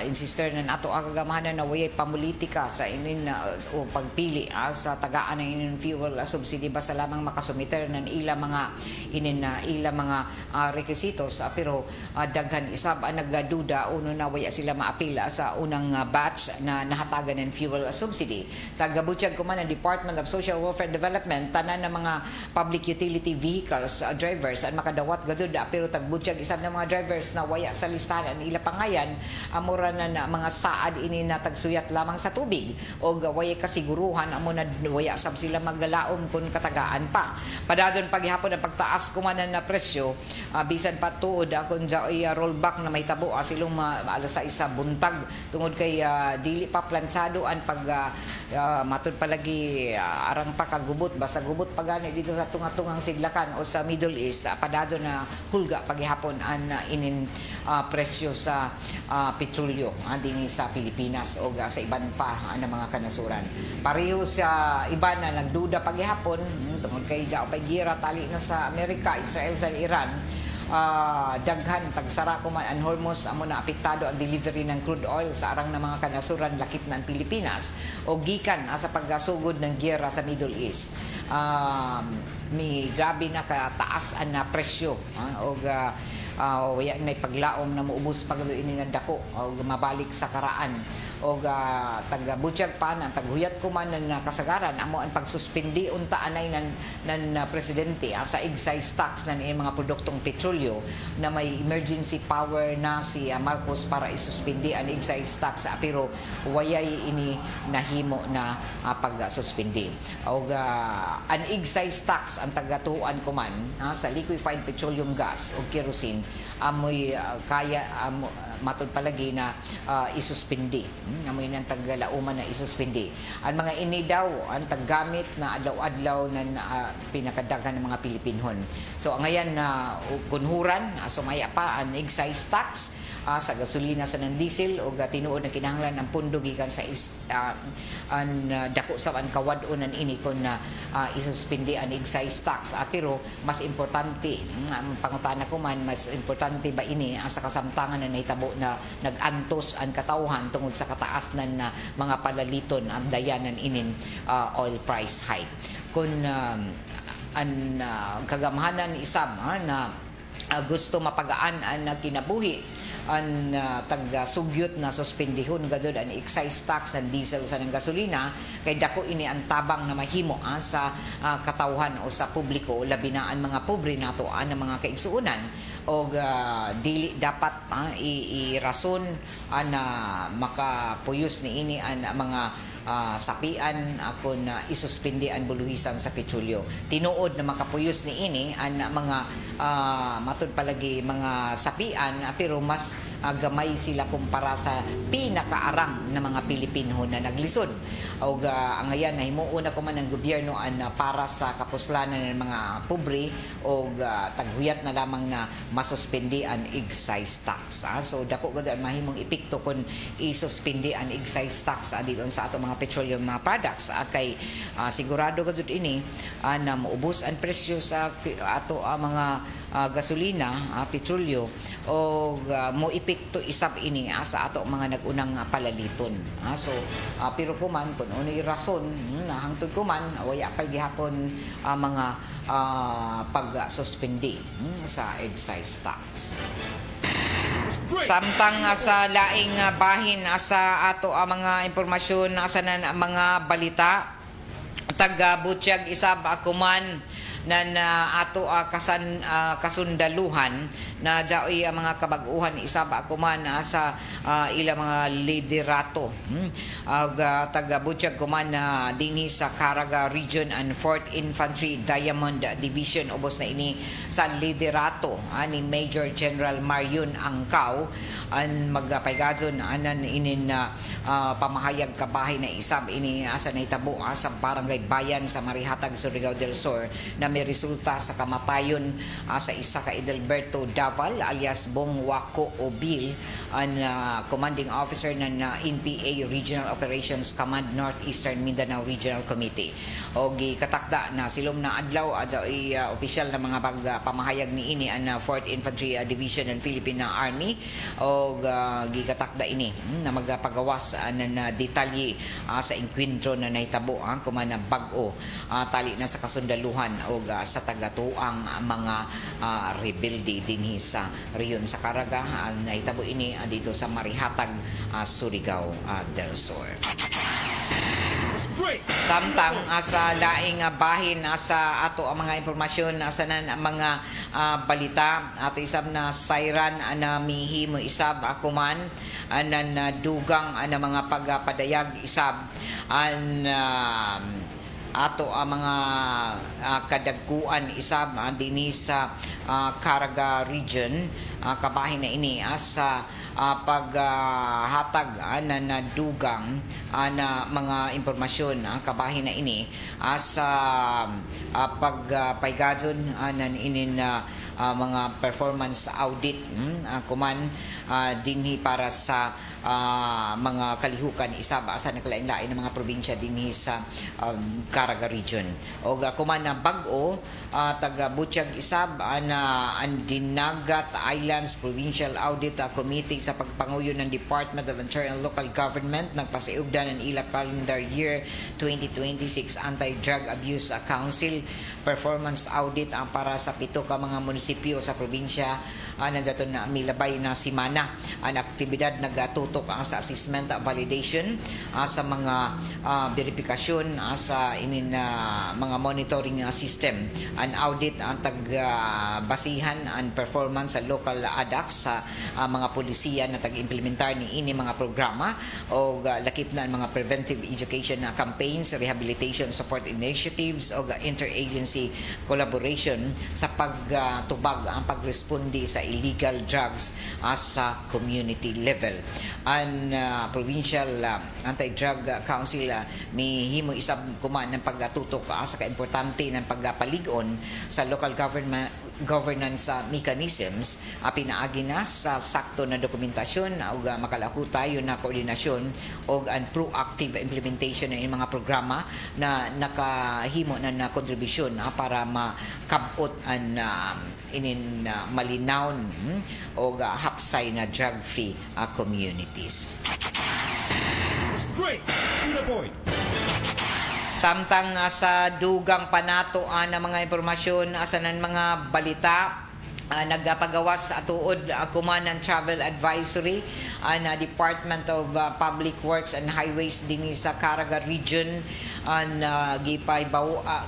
insister na nato ang kagamahanan na waya pamulitika sa inin o pagpili sa tagaan ng inin fuel subsidy basta lamang makasumiter ng ila mga ila mga requisitos pero daghan isab nagduda uno na waya sila maapila sa unang batch na nahatagan ng fuel subsidy Tagabutyag ko man ang Department of Social Welfare Development, tanan ng mga public utility vehicles drivers ang makadawat gadud, pero tagbutyag isab ng mga drivers na waya sa listahan ila pangayan, amura na mga saad ini na tagsuyat lamang sa tubig o waya kasiguruhan amo na waya sab sila maggalaom kung katagaan pa. Padadon paghihapon ang pagtaas kumanan na presyo, bisan pa tuod akong rollback na may tabo silong alas sa isa buntag tungod kay dili pa plansado ang pag matud palagi arang pa kagubot basta gubot pagani dito sa tunga-tungang sidlakan o sa Middle East, padado na hulga paghihapon ang inin presyo sa petrolyo dinhi sa Pilipinas o sa iban pa ang mga kanasuran. Pareho sa iban na nagduda paghihapon tungod kay jao pa gira tali na sa Amerika, Israel sa Iran. Daghan tagsara ko man ang Hormuz amo na apektado ang delivery ng crude oil sa arang ng mga kanasuran lakip ng Pilipinas o gikan sa paggasugod ng giyera sa Middle East. May grabe na kataas ang presyo o waya na paglaom na muubos pag ini ng dako o mabalik sa karaan o taga-butyag pa ng taghuyat ko man ng kasagaran amo ang pagsuspindi unta anay ng presidente sa excise tax ng mga produktong petrolyo na may emergency power na si Marcos para isuspindi ang excise tax pero wayay ini nahimo na pagsuspindi o ang excise tax ang tagatuan ko man sa liquefied petroleum gas o kerosene amoy kaya matod palagi na isuspindi. Amoy nang tagalauman na isuspindi. Ang mga ini daw ang taggamit na adlaw-adlaw na pinakadaghan ng mga Pilipinhon. So ngayon na kunhuran sumaya pa ang excise tax sa gasolina sa ng diesel o tinuod na kinahanglan ng pundo gikan sa dako sa ang kawad-unan ini kon isuspindi ang excise tax pero mas importante ang pangutana ko man mas importante ba ini sa kasamtangan na nahitabo na nagantos ang katawhan tungod sa kataas ng mga palaliton ang dayanan inin oil price hike kun ang kagamhanan isab na gusto mapagaan ang kinabuhi ang taga-sugyot na suspendihon gadod ang excise tax ng diesel sa ng gasolina kay dako ini ang tabang na mahimo sa katawhan o sa publiko labi na ang mga pobre nato ang mga kaigsuunan o dili dapat irason na makapuyos ni ini ang mga sapian kung isuspindi ang buluhisan sa petrolyo. Tinuod na makapuyos ni ini ang mga matud palagi mga sapian pero mas gamay sila kumpara sa pinakaarang na mga Pilipino na naglisod. O ang ngayon nahimuon na ko man ng gobyerno para sa kapuslanan ng mga pobre o taghuyat na lamang na masuspindi ang excise tax. So dako gud ang mahimong epekto kung isuspindi ang excise tax dito sa ato mga petroleum products kay sigurado gud ini na maubos ang presyo sa ato mga gasolina, petrolyo o mo epekto isab ini sa ato mga nagunang palaliton. So pero kuman kun unoy rason na hangtod kuman waya pa gihapon mga pag-suspindi sa excise tax. Samtang sa laing bahin sa ato mga impormasyon sa mga balita taga-butyag isab akuman na ato kasundaluhan na jaoy mga kabag-uhan isab akuman sa ilang mga liderato taga-butyag kuman dinhi sa Caraga Region and 4th Infantry Diamond Division ubos na ini sa liderato ni Major General Marion Angkao ang magpaygadson anan inin pamahayag kabahay na isab ini asa nahitabo sa barangay Bayan sa Marihatag, Surigao del Sur na may resulta sa kamatayon sa isa ka Edelberto Daval alias Bong Wako Obil ang commanding officer ng NPA Regional Operations Command Northeastern Mindanao Regional Committee o gikatakda na silom na adlaw ay opisyal na mga pamahayag ni ini ang 4th Infantry Division ng Philippine Army o gikatakda ini na magpagawas ng detalye sa enkwentro na nahitabo kumana bag-o tali na sa kasundaluhan o sa tagatuang mga rebelde dinhi sa riyon sa Caraga nahitabo ini dito sa Marihatag, Surigao del Sur. Straight. Samtang sa laing bahin sa ato ang mga impormasyon sa nan ang mga balita at isab na sayran na mihimo isab akuman anan dugang na mga pagpadayag isab an ato ang mga kadagkuan isab dinhi sa Caraga region kabahin na ini sa paghatag na dugang na mga impormasyon kabahin na ini sa pagpaygadon nan inin mga performance audit kuman dinhi para sa mga kalihukan isab sa nakalain-lain ng mga probinsya dinhi sa Caraga region og kuman na bag-o taga Butchag isab ang Dinagat Islands Provincial Audit Committee sa pagpanguyo ng Department of Interior and Local Government nagpasiugdan ng ila calendar year 2026 Anti-Drug Abuse Council performance audit para sa 7 ka mga munisipyo sa probinsya nandaton na milabay na simana ang aktibidad nagatutok sa assessment validation sa mga verifikasyon sa inin mga monitoring system an audit ang tagbasihan ang performance sa local ADAX sa mga polisiya na tag-implementar ni ini mga programa o lakip na ang mga preventive education campaigns, rehabilitation support initiatives o interagency collaboration sa pagtubag ang pagresponde sa illegal drugs sa community level. Ang Provincial Anti-Drug Council mihimo isab kuman ng pagtutok sa kaimportante ng pagpalig-on sa local governance mechanisms pinaagi na sa sakto na dokumentasyon ug makalako tayo na koordinasyon ug ang proactive implementation ng mga programa na nakahimo na kontribusyon para makabot ang inin malinawon o hapsay na drug-free communities. Straight to the point. Samtang sa dugang panatoan ng mga impormasyon sa nan mga balita nagpagawas tuod kuman ng travel advisory na Department of Public Works and Highways dinhi sa Caraga region ang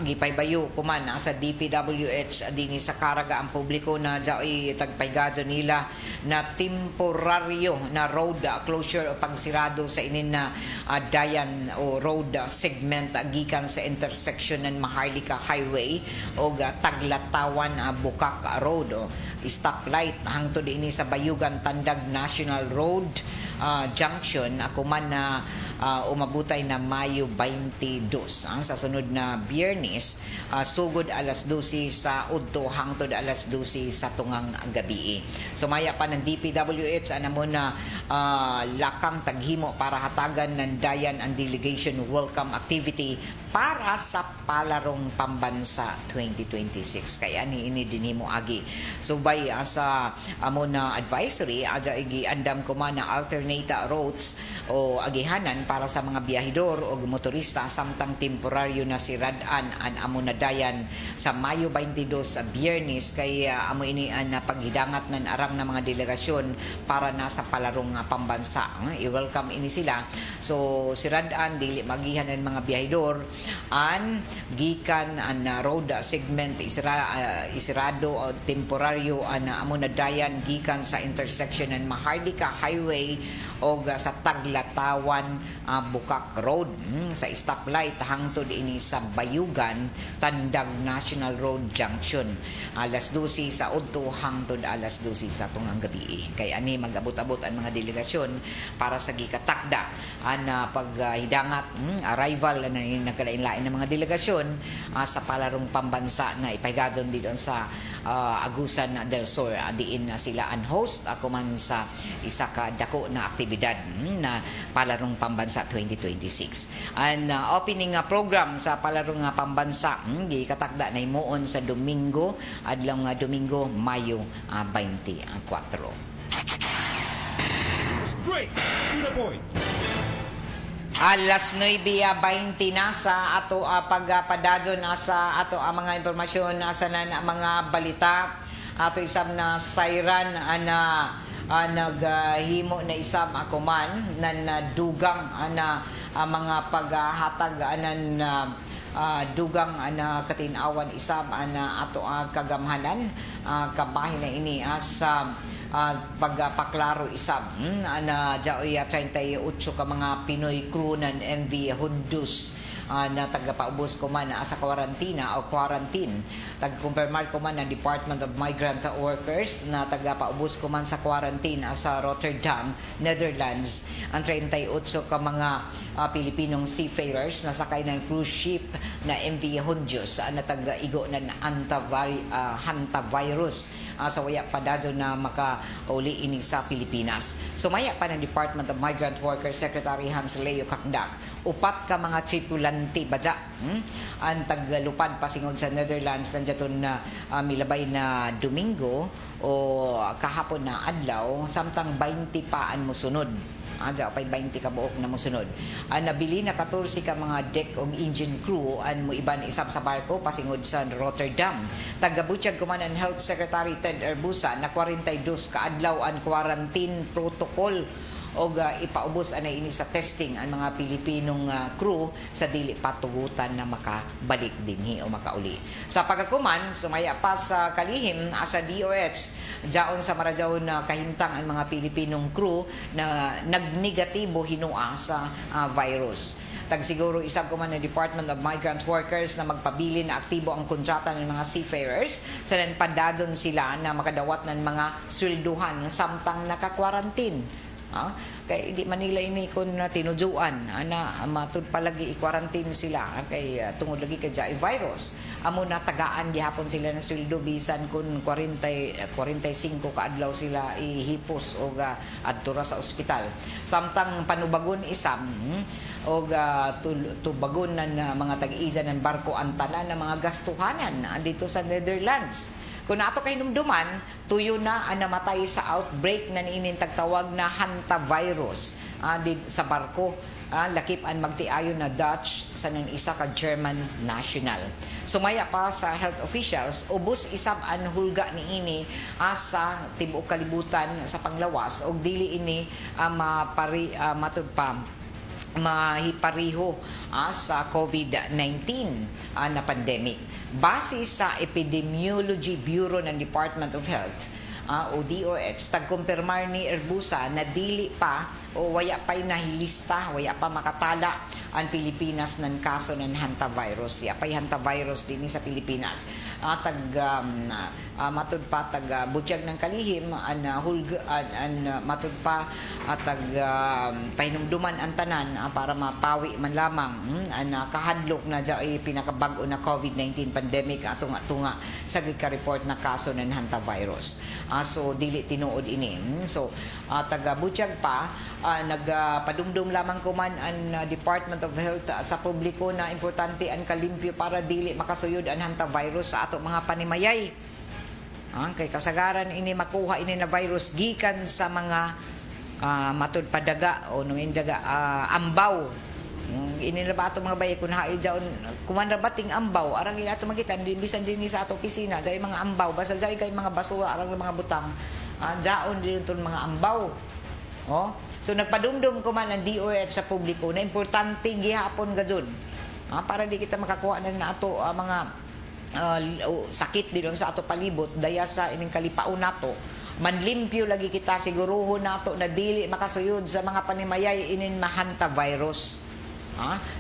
gipaybayo kuman sa DPWH dinhi sa Caraga ang publiko na jaoy tagpaygadyo nila na temporaryo na road closure o pagsirado sa inin na dayan o road segment gikan sa intersection ng Maharlika Highway o Taglatawan Bukak Road o stoplight hangtod ini sa Bayugan Tandag National Road junction ako man na umabutay na Mayo 22 sa sunod na Biyernes sugod alas 12 sa udto hangtod alas 12 sa tungang gabi. Sumaya pa ng DPWH mo na lakang taghimo para hatagan ng dayan ang delegation welcome activity para sa Palarong Pambansa 2026 kaya ni ini dinhimo agi subay sa amo na advisory aja igi andam ko man na alternate routes o agihanan para sa mga biyahidor o motorista samtang temporaryo na siradan an amo na dayan sa Mayo 22 sa Biyernes kay amo ini an paghidangat ng arang na mga delegasyon para na sa Palarong Pambansa. I-welcome ini sila. So siradan dili magihan ng mga biyahidor an gikan an road segment isirado o temporaryo an amo na dayan gikan sa intersection ng Maharlika Highway o sa Taglatawan Bukak Road sa stoplight hangtod ini sa Bayugan Tandag National Road Junction alas 12 sa udto hangtod alas 12 sa tungang gabi kay ani mag-abot-abot ang mga delegasyon para sa gikatakda ang paghidangat arrival na nagkalain-lain ng mga delegasyon sa Palarong Pambansa na ipaygadon dito sa Agusan del Sur diin sila ang host ako man sa isa ka dako na aktibidad na Palarong Pambansa 2026 ang opening program sa Palarong Pambansa gikatakda na himuon sa Domingo adlaw Domingo Mayo 24. Straight to the point. Alas 9:20 na sa ato pagpadadyo na sa ato ang mga impormasyon sa mga balita ato isab na sayran naghimo na isab ako man na dugang na mga paghatag anan dugang ana katinawan isab ana ato kagamhanan kabahin na ini sa pagpaklaro isab ana jaoy 38 ka mga Pinoy crew ng MV Hundus na tagapaubos ko man sa kwarantina o quarantine. Tagkumpirmar ko man ng Department of Migrant Workers na tagapaubos ko man sa quarantine sa Rotterdam, Netherlands. Ang 38 ka mga Pilipinong seafarers na sakay ng cruise ship na MV Hondios na taga-igo ng hantavirus sa waya pa dadyo na makauli ini sa Pilipinas. Sumaya pa ng Department of Migrant Workers Secretary Hans Leo Kakdak. Upat ka mga tripulante badya ang taglupad pasingod sa Netherlands nandiyaton na milabay na Domingo o kahapon na adlaw samtang 20 pa ang mosunod. Diya pay 20 ka buok na mosunod. Nabili na 14 ka mga deck o engine crew ang mo iban isab sa barko pasingod sa Rotterdam. Tagabutyag kuman ang Health Secretary Ted Erbusa na 42 ka adlaw ang quarantine protocol o ipaubos anay ini sa testing ang mga Pilipinong crew sa dili patugutan na makabalik dinhi o makauli. Sa pagkakuman, sumaya pa sa kalihim sa DOH, jaon sa Marajaw na kahimtang ang mga Pilipinong crew na nagnegatibo hinua sa virus. Tagsiguro isab ko man ng Department of Migrant Workers na magpabili na aktibo ang kontrata ng mga seafarers sa padadon sila na makadawat ng mga swelduhan samtang naka-quarantine. Kay di Manila ini kun tinujuan ana matud palagi i-quarantine sila kay tungod lagi kay jay virus amo na tagaan gihapon sila ng sweldo bisan kun 45 ka adlaw sila ihipos o adto ra sa ospital samtang panubagon isam o tubagon ng mga tag-iisa ng barko ang tanan ng mga gastuhanan dito sa Netherlands. Kung ato kay numduman, tuyo na ang namatay sa outbreak na niinintag tawag na hantavirus sa barko. Lakip ang magtiayon na Dutch sa nang isa ka German national. Sumaya pa sa health officials, ubos isab ang hulga niini sa tibuok kalibutan sa panglawas og dili ini matud pa mahipariho sa COVID-19 na pandemic. Base sa Epidemiology Bureau ng Department of Health, o DOH, tagkumpirmar ni Erbusa na dili pa o waya pa'y nahilista, waya pa makatala ang Pilipinas ng kaso ng hantavirus. Ya pa'y hantavirus din sa Pilipinas. Matud pa butyag ng kalihim matud pa pahinumduman ang tanan para mapawi man lamang kahadlok na dyan pinakabago na COVID-19 pandemic tunga sa report na kaso ng hantavirus. So dili tinuod ini. So taga-butyag pa nagpadumdum lamang kuman ang Department of Health sa publiko na importante ang kalimpyo para dili makasuyod ang hantavirus sa ato mga panimayay. Kay kasagaran ini makuha ini na virus gikan sa mga matud padaga o nung daga ambaw. Ini na ba ato mga bayi kun haid jaon kuman ra bating ambaw arang ina ato magitan din bisan din sa ato opisina jay mga ambaw basta jay kay mga basura arang mga butang jaon din ton mga ambaw. So nagpadumdum ko man ang DOH sa publiko na importante gihapon gajud para di kita makakuha na ato mga sakit din sa ato palibot daya sa ining kalipaon nato manlimpyo lagi kita siguruhon nato na dili makasuyod sa mga panimayay inin hantavirus.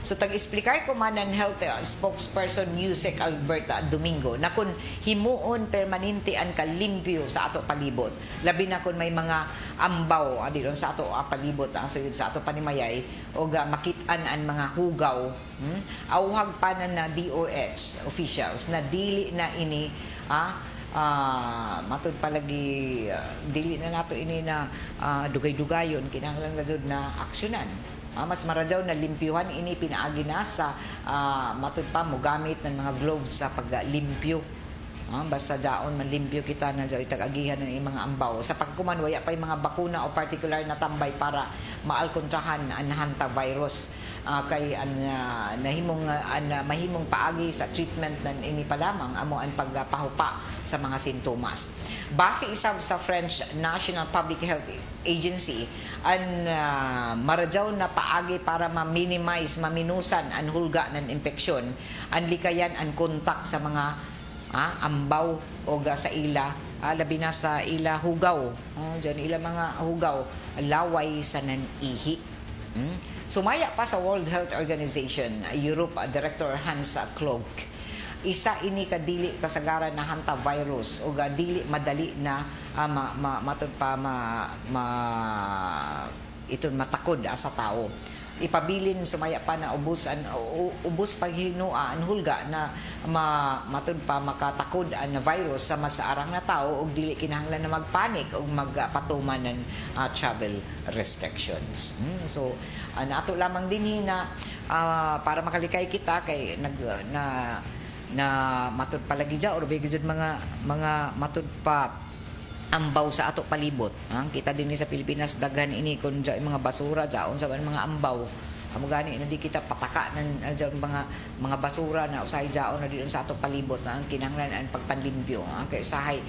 So tag-explicar ko man ng health spokesperson Yusek Alberta Domingo na kun himuon permanente ang kalimpyo sa ato palibot labi na kun may mga ambaw dilon sa ato palibot suyod sa ato panimayay o makitaan ang mga hugaw awhag pa na DOH officials na dili na ini matud palagi dili na nato ini na dugay-dugayon kinahanglan na jud na aksyonan. Mas marajaw na limpyuhan ini pinaagi na sa matud pa mo gamit ng mga gloves sa paglimpyo Basta jaon manlimpyo kita na jaoy tag-agihan ng mga ambaw. Sa pagkuman waya pa yung mga bakuna o particular na tambay para maalkontrahan ang hantavirus. Kay mahimong paagi sa treatment ng ini pa lamang amo ang pagpahupa sa mga sintomas. Base isab sa French National Public Health Agency ang maradyaw na paagi para ma-minimize, maminusan ang hulga ng infeksyon, ang likayan ang kontak sa mga ambaw o sa ila, labi na sa ila hugaw. Diyan ila mga hugaw, laway sa nan'ihi. Sumaya pa sa World Health Organization, Europe Director Hans Klug, isa ini kadili kasagaran na hantavirus o dili madali na iton matakod sa tao. Ipabilin sumaya pa na ubos paghinua ang hulga na matud pa makatakod ang virus sa masaarang na tao ug dili kinahanglan na magpanik ug magpatuman ng travel restrictions. So nato lamang dinhi na para makalikay kita kay na matud palagi ja or bigid mga matud pa ambaw sa ato palibot. Kita din sa Pilipinas daghan ini kun mga basura jaon sa mga ambaw. Amo gani hindi kita pataka ng mga basura na usay jaon na diyon sa ato palibot na ang kinahanglan ang pagpanlimpyo. Kay usahay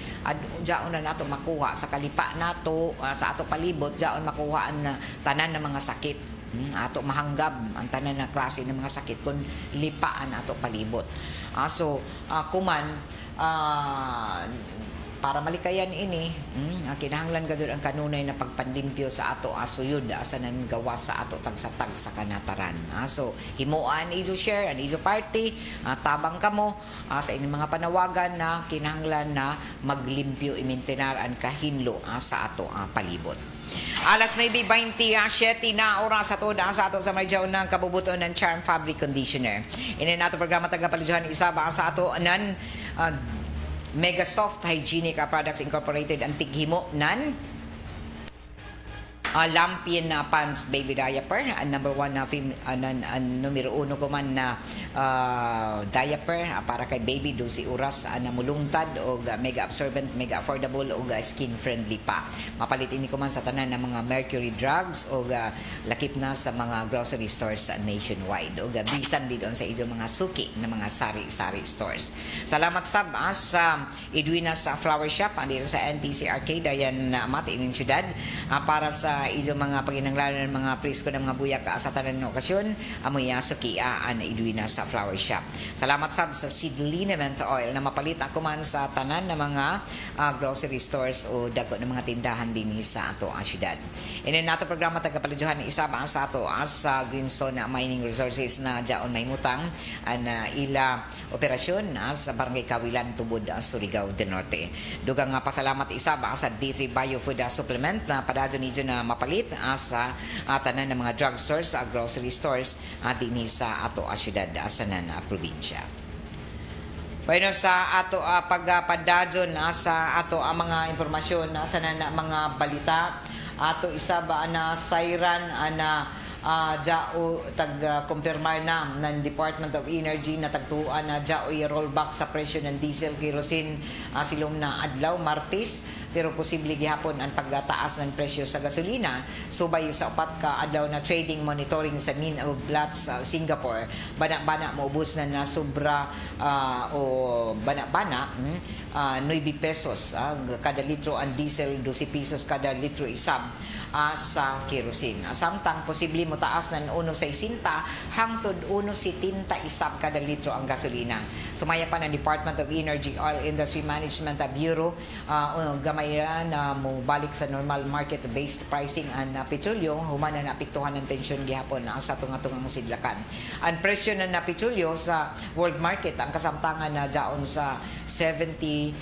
jaon na nato makuha sa kalipa nato sa ato palibot jaon makuha ang tanan ng mga sakit. Ato mahanggab ang tanan na klase ng mga sakit kung lipaan ato palibot. Kuman para malikayan ini, kinahanglan gud ang kanunay na pagpanlimpyo sa ato asuyod asa nan gawas sa ato tagsatag sa kanataran. So himuan ijo share and ijo party, tabang kamo sa inyong mga panawagan na kinahanglan na maglimpyo imintenar ang kahinlo sa ato palibot. Alas 9:27 na oras sa ato sa madyaw ng kabubuton ng Charm Fabric Conditioner. Ini nato programa tagapalijuhan isaba sa ato nan Mega Soft Hygienic Products Incorporated ang tighimo nan Lampion Pants Baby Diaper, ang number 1 na numero 1 ko man na diaper para kay baby 12 oras na mulungtad o mega absorbent, mega affordable o skin friendly pa. Mapalit ini ko man sa tanan ng mga Mercury Drugs o lakip na sa mga grocery stores nationwide o bisan din sa ijo mga suki na mga sari-sari stores. Salamat sab sa Edwina's Flower Shop andito sa NTC Arcade ayan mati in syudad para sa ijo mga paginanglanan ng mga presko ng mga buyak sa tanan ng okasyon amoy sukia an Edwina sa Flower Shop. Salamat sab sa Seed Liniment Oil na mapalit ako man sa tanan ng mga grocery stores o dagko ng mga tindahan din sa ato syudad. Inin nato programa tagapalijuhan isa ba sa ato sa Greenstone Mining Resources na jaon may mutang an ila operasyon sa Barangay Kawilan Tubod, Surigao del Norte. Dugang pasalamat isa ba sa D3 Biofood Supplement na padadyo niyo na mapalit sa tanan ng mga drugstores, grocery stores dinhi sa ato syudad sa nan probinsya. Bueno, sa ato pagpadadyon sa ato mga impormasyon sa nan mga balita ato isa ba na sayran ana tag-confirmar na ng Department of Energy na tagtuan na rollback sa presyo ng diesel kerosene silom na adlaw Martes, pero posible gihapon ang pagtaas ng presyo sa gasolina subay sa upat ka adlaw na trading monitoring sa Min of Platts Singapore. Bana-bana maubos na sobra o bana-bana 9 pesos kada litro ang diesel, 12 pesos kada litro isab sa kerosene. Samtang posible mo taas ng 1.60 hangtod 1.70 isab kada litro ang gasolina. Sumaya pa ng Department of Energy Oil Industry Management Bureau gamay na mo balik sa normal market-based pricing ang petrolyo human na apektuhan ng tensyon gihapon sa tunga-tungang sidlakan. Ang presyo na petrolyo sa world market ang kasamtangan na daon sa $70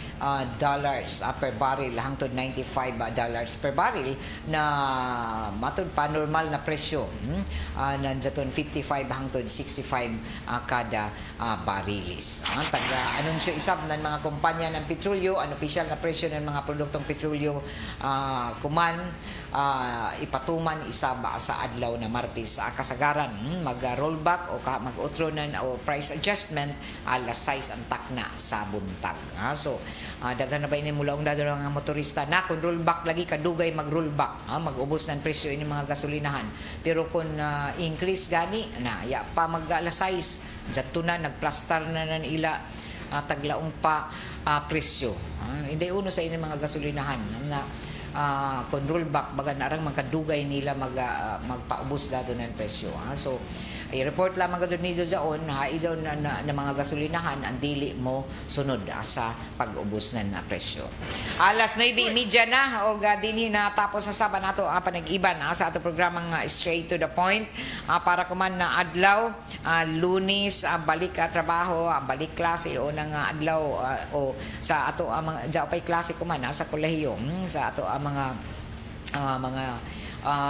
per barrel hangtod $95 per barrel na matod pa normal na presyo. Nandiyan 55 hangtod 65 kada barilis. Taga-anunsyo isab ng mga kumpanya ng petrolyo, ang opisyal na presyo ng mga produktong petrolyo kuman ipatuman isab sa adlaw na Martes. Kasagaran mag-rollback o mag-utronan o price adjustment alas 6 ang takna sa buntag. So daghan na ba ini mula unda nga motorista na kung rollback lagi kadugay mag-rollback, mag-ubos ng presyo ini mga gasolinahan. Pero kung increase gani na ya pa mag alas 6 jadto na nagplastar na nan ila taglaong pa presyo. Hindi uno sa ini mga gasolinahan na kung rollback baga narang magkadugay nila magpaubos dato ng presyo. So i-report lamang gadto ni Jojaon izaw na mga gasolinahan ang dili mo sunod sa pag-ubos ng presyo. Alas 9:30 na o dinhi na tapos sa saba nato panag-iban sa ato programang Straight to the Point para kuman na adlaw Lunes balik trabaho balik klase o nang adlaw o sa ato mga pay klase kuman sa kolehiyo sa ato mga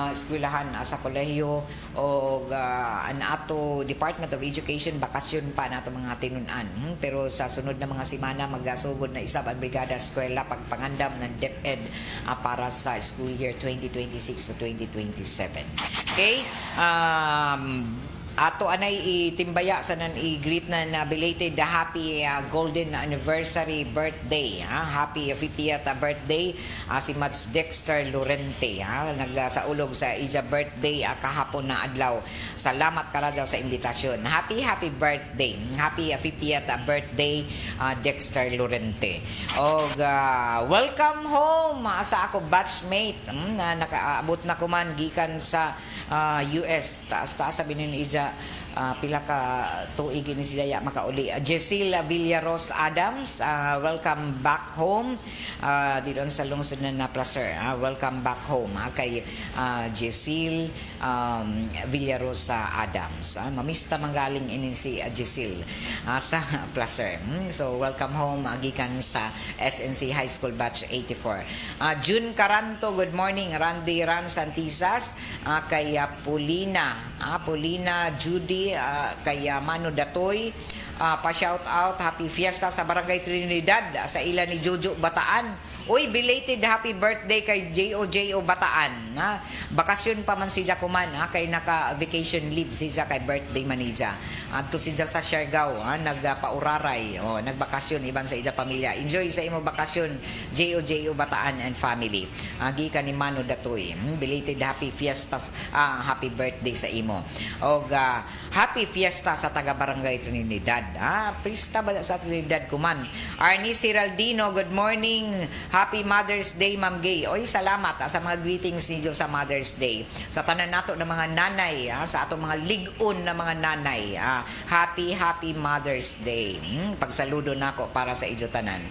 eskwelahan sa kolehiyo o an ato Department of Education bakasyon pa nato mga tinun-an. Pero sa sunod na mga semana magasugod na isab ang brigada eskwela pagpangandam ng DepEd para sa school year 2026 to 2027. Okay? Ato anay itimbaya sa nan i-greet na belated happy golden anniversary birthday. Happy 50th birthday si Mads Dexter Lorente. Nagsaulog sa ija birthday kahapon na adlaw. Salamat kala daw sa imbitasyon. Happy birthday. Happy 50th birthday Dexter Lorente. Og welcome home sa ako batchmate na nakaabot na kuman gikan sa US. Taas sabi ni ija pila ka tuig ni siya makauli. Jecil Villaros Adams, welcome back home dito sa lungsod na Placer. Welcome back home kay Jecil Villaros Adams. Mamista manggaling ini si Jecil sa Placer. So welcome home gikan sa SNC High School Batch 84. June Caranto, good morning. Randy Ran Santisas, kay Paulina Judy, kay Mano Datoy, pa-shout out, happy fiesta sa Barangay Trinidad sa ila ni Jojo Bataan. Uy, belated happy birthday kay J.O. Bataan. Bakasyon pa man siya kuman, kay naka-vacation leave siya kay birthday man niya. Adto siya sa Siargao, nagpauraray, nagbakasyon iban sa ija pamilya. Enjoy sa imo bakasyon, J.O. Bataan and family. Gikan ni Mano Datoy. Belated happy fiesta, happy birthday sa imo. Og happy fiesta sa taga Barangay Trinidad. Pista ba sa Trinidad kuman. Arnie Ciraldino, good morning. Happy Mother's Day, Ma'am Gay. Oy, salamat sa mga greetings ninyo sa Mother's Day. Sa tanan nato ng mga nanay, sa atong mga ligon na mga nanay. Happy Mother's Day. Pagsaludo nako para sa inyo tanan.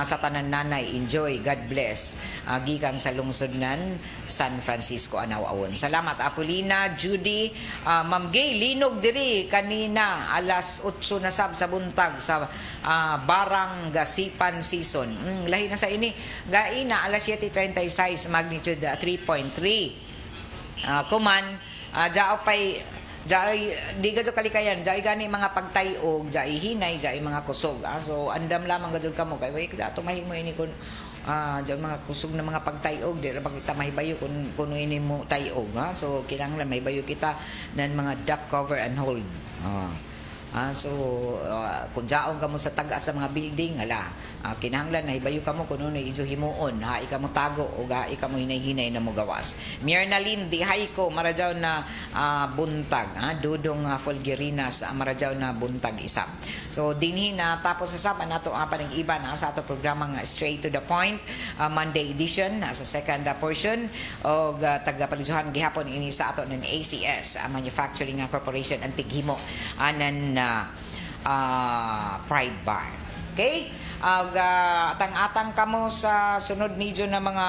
Sa tanan nanay, enjoy, God bless. Gikan sa lungsod nan San Francisco, Anawawon. Salamat, Apolina, Judy, Ma'am Gay, linog diri kanina alas 8 na sa buntag sa Barang Gasipan season. Lahi na sa ini. Gaina alas 7:36 magnitude 3.3. Kuman jao pay jay di gadto kalikayan jay gani mga pagtayog jay hinay jay mga kusog. So andam lamang gadto kamo kay way ato mahimo ini kun diyan mga kusog na mga pagtayog di ra kita mahibayo kun kuno ini mo tayog so kinahanglan mahibayo kita nan mga duck cover and hold. So kung jaong kamo sa taga sa mga building kinahanglan nahibayo kamo kuno ni ijo himuon ika mo tago o ika mo hinay-hinay na mo gawas. Mirnalyn Dihaiko marajaw na buntag Dudong Fulgerinas marajaw na buntag isap. So dinhi na tapos sa sapa nato panang iba sa ato programang Straight to the Point Monday edition sa second portion og taga-palisuhan gihapon ini sa ato ng ACS Manufacturing Corporation ang tighimo anan Pride Bar. Okay? Atang-atang kamo sa sunod medyo na mga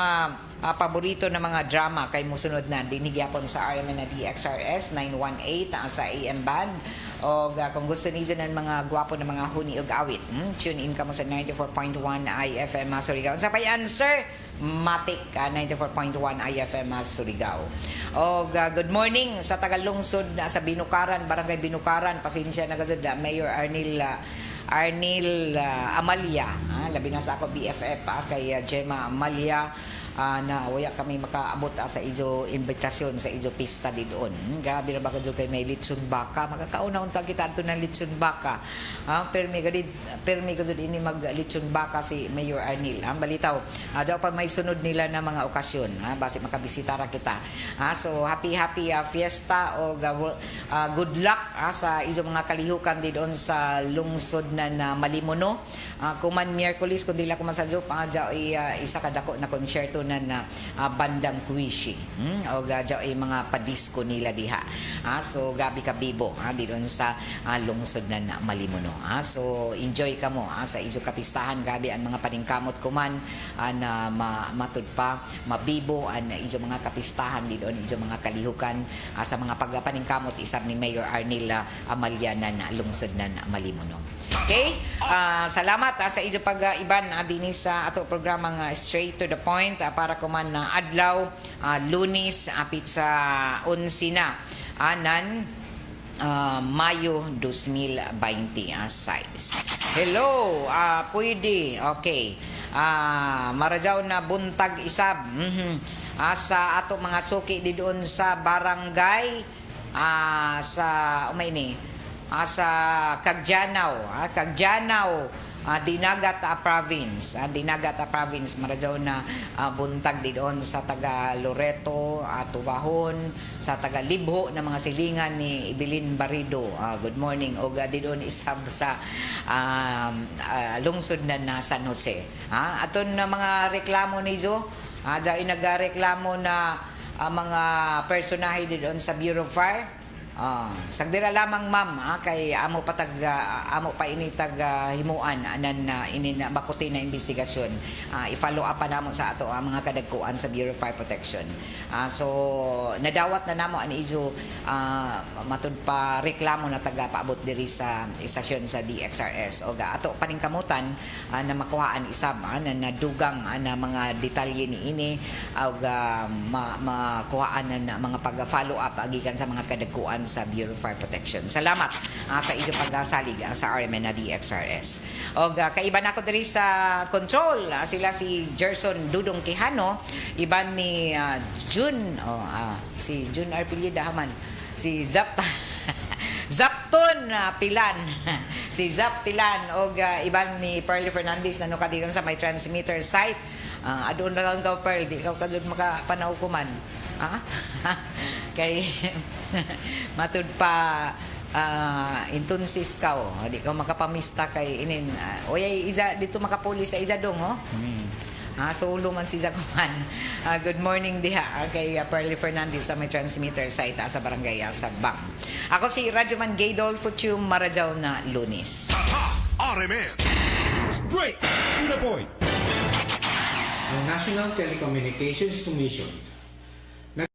paborito na mga drama kay musunod na dinigyapon sa RMN na DXRS 918 sa AM band. O kung gusto niyo ng mga gwapo na mga huni og awit, tune in kamo sa 94.1 IFM Surigao. Sa pay answer Matic 94.1 IFM Surigao. O good morning sa Tagalungsod sa Binukaran, Barangay Binukaran. Pasensya na gud Mayor Arnil Amalia, labi na sa ako BFF kay Gemma Amalia, na waya kami makaabot sa ijo imbitasyon sa ijo pista di doon. Grabe na baka kay may litson baka, makakauna-unta kita adto ng litson baka. Permi gud ini mag litson baka si Mayor Arnil. Balitaw, daw pa may sunod nila na mga okasyon, base makabisita ra kita. So happy fiesta o good luck sa ijo mga kalihukan di doon sa lungsod na Malimono. Kuman Miyerkules kundi la ko masadyo jaw isa ka dako na konsyerto na bandang Kuishi. O jaw mga padisko nila diha. So grabe ka bibo di doon sa lungsod na Malimono. So enjoy ka mo sa ijo kapistahan. Grabe ang mga paningkamot kuman na matud pa mabibo ang ijo mga kapistahan di doon ijo mga kalihukan sa mga pagpaningkamot isab ni Mayor Arnil Amalia na lungsod na Malimono. Okay? Salamat sa ijo pag-iban dinhi sa ato programang Straight to the Point para kuman na adlaw Lunes apit sa 11 na Mayo 2020 size. Hello, pwede. Okay. Marajaw na buntag isab. Sa ato mga suki di doon sa barangay sa sa Kagjanaw, Dinagat Province. Dinagat Province, marajaw na buntag di doon sa taga Loreto, Tubahon, sa taga Libho na mga silingan ni Ibilin Barido. Good morning. O di doon isab sa lungsod na San Jose. Aton na mga reklamo ni Jo. Diyan nagreklamo na mga personahe di doon sa Bureau of Fire. Sagdira lamang ma'am kay amo pa initag himuan anan inin bakuti na investigasyon. I-follow up pa namo sa ato mga kadagkuan sa Bureau of Fire Protection. So nadawat na namo ani ijo matud pa reklamo na taga paabot diri sa istasyon sa DXRS o ato paningkamutan na makuhaan isab na nadugang na mga detalye ni ini og makuhaan na mga pag-follow up gikan sa mga kadagkuan sa Bureau of Fire Protection. Salamat sa inyong pagsalig sa RMN na DXRS. O kaiban ako diri sa control, sila si Gerson Dudong Quijano, iban ni June, si June Arpilida Haman, si Zapton Pilan, si Zap Pilan, o iban ni Pearly Fernandez na nukadiron sa may transmitter site. Adun na lang ka, Pearl, di ka kadun makapanaw kuman. Kay matud pa intunsis ka di ka makapamista kay inin oyay iza dito makapuli sa iza dong sulungan si Zakuman. Good morning diha kay Pearly Fernandez sa may transmitter site sa barangay Sagbang. Ako si Radyoman Gaydol Fuchum Marajaw na Lunes. RMN. Straight to the point. Ang National Telecommunications Commission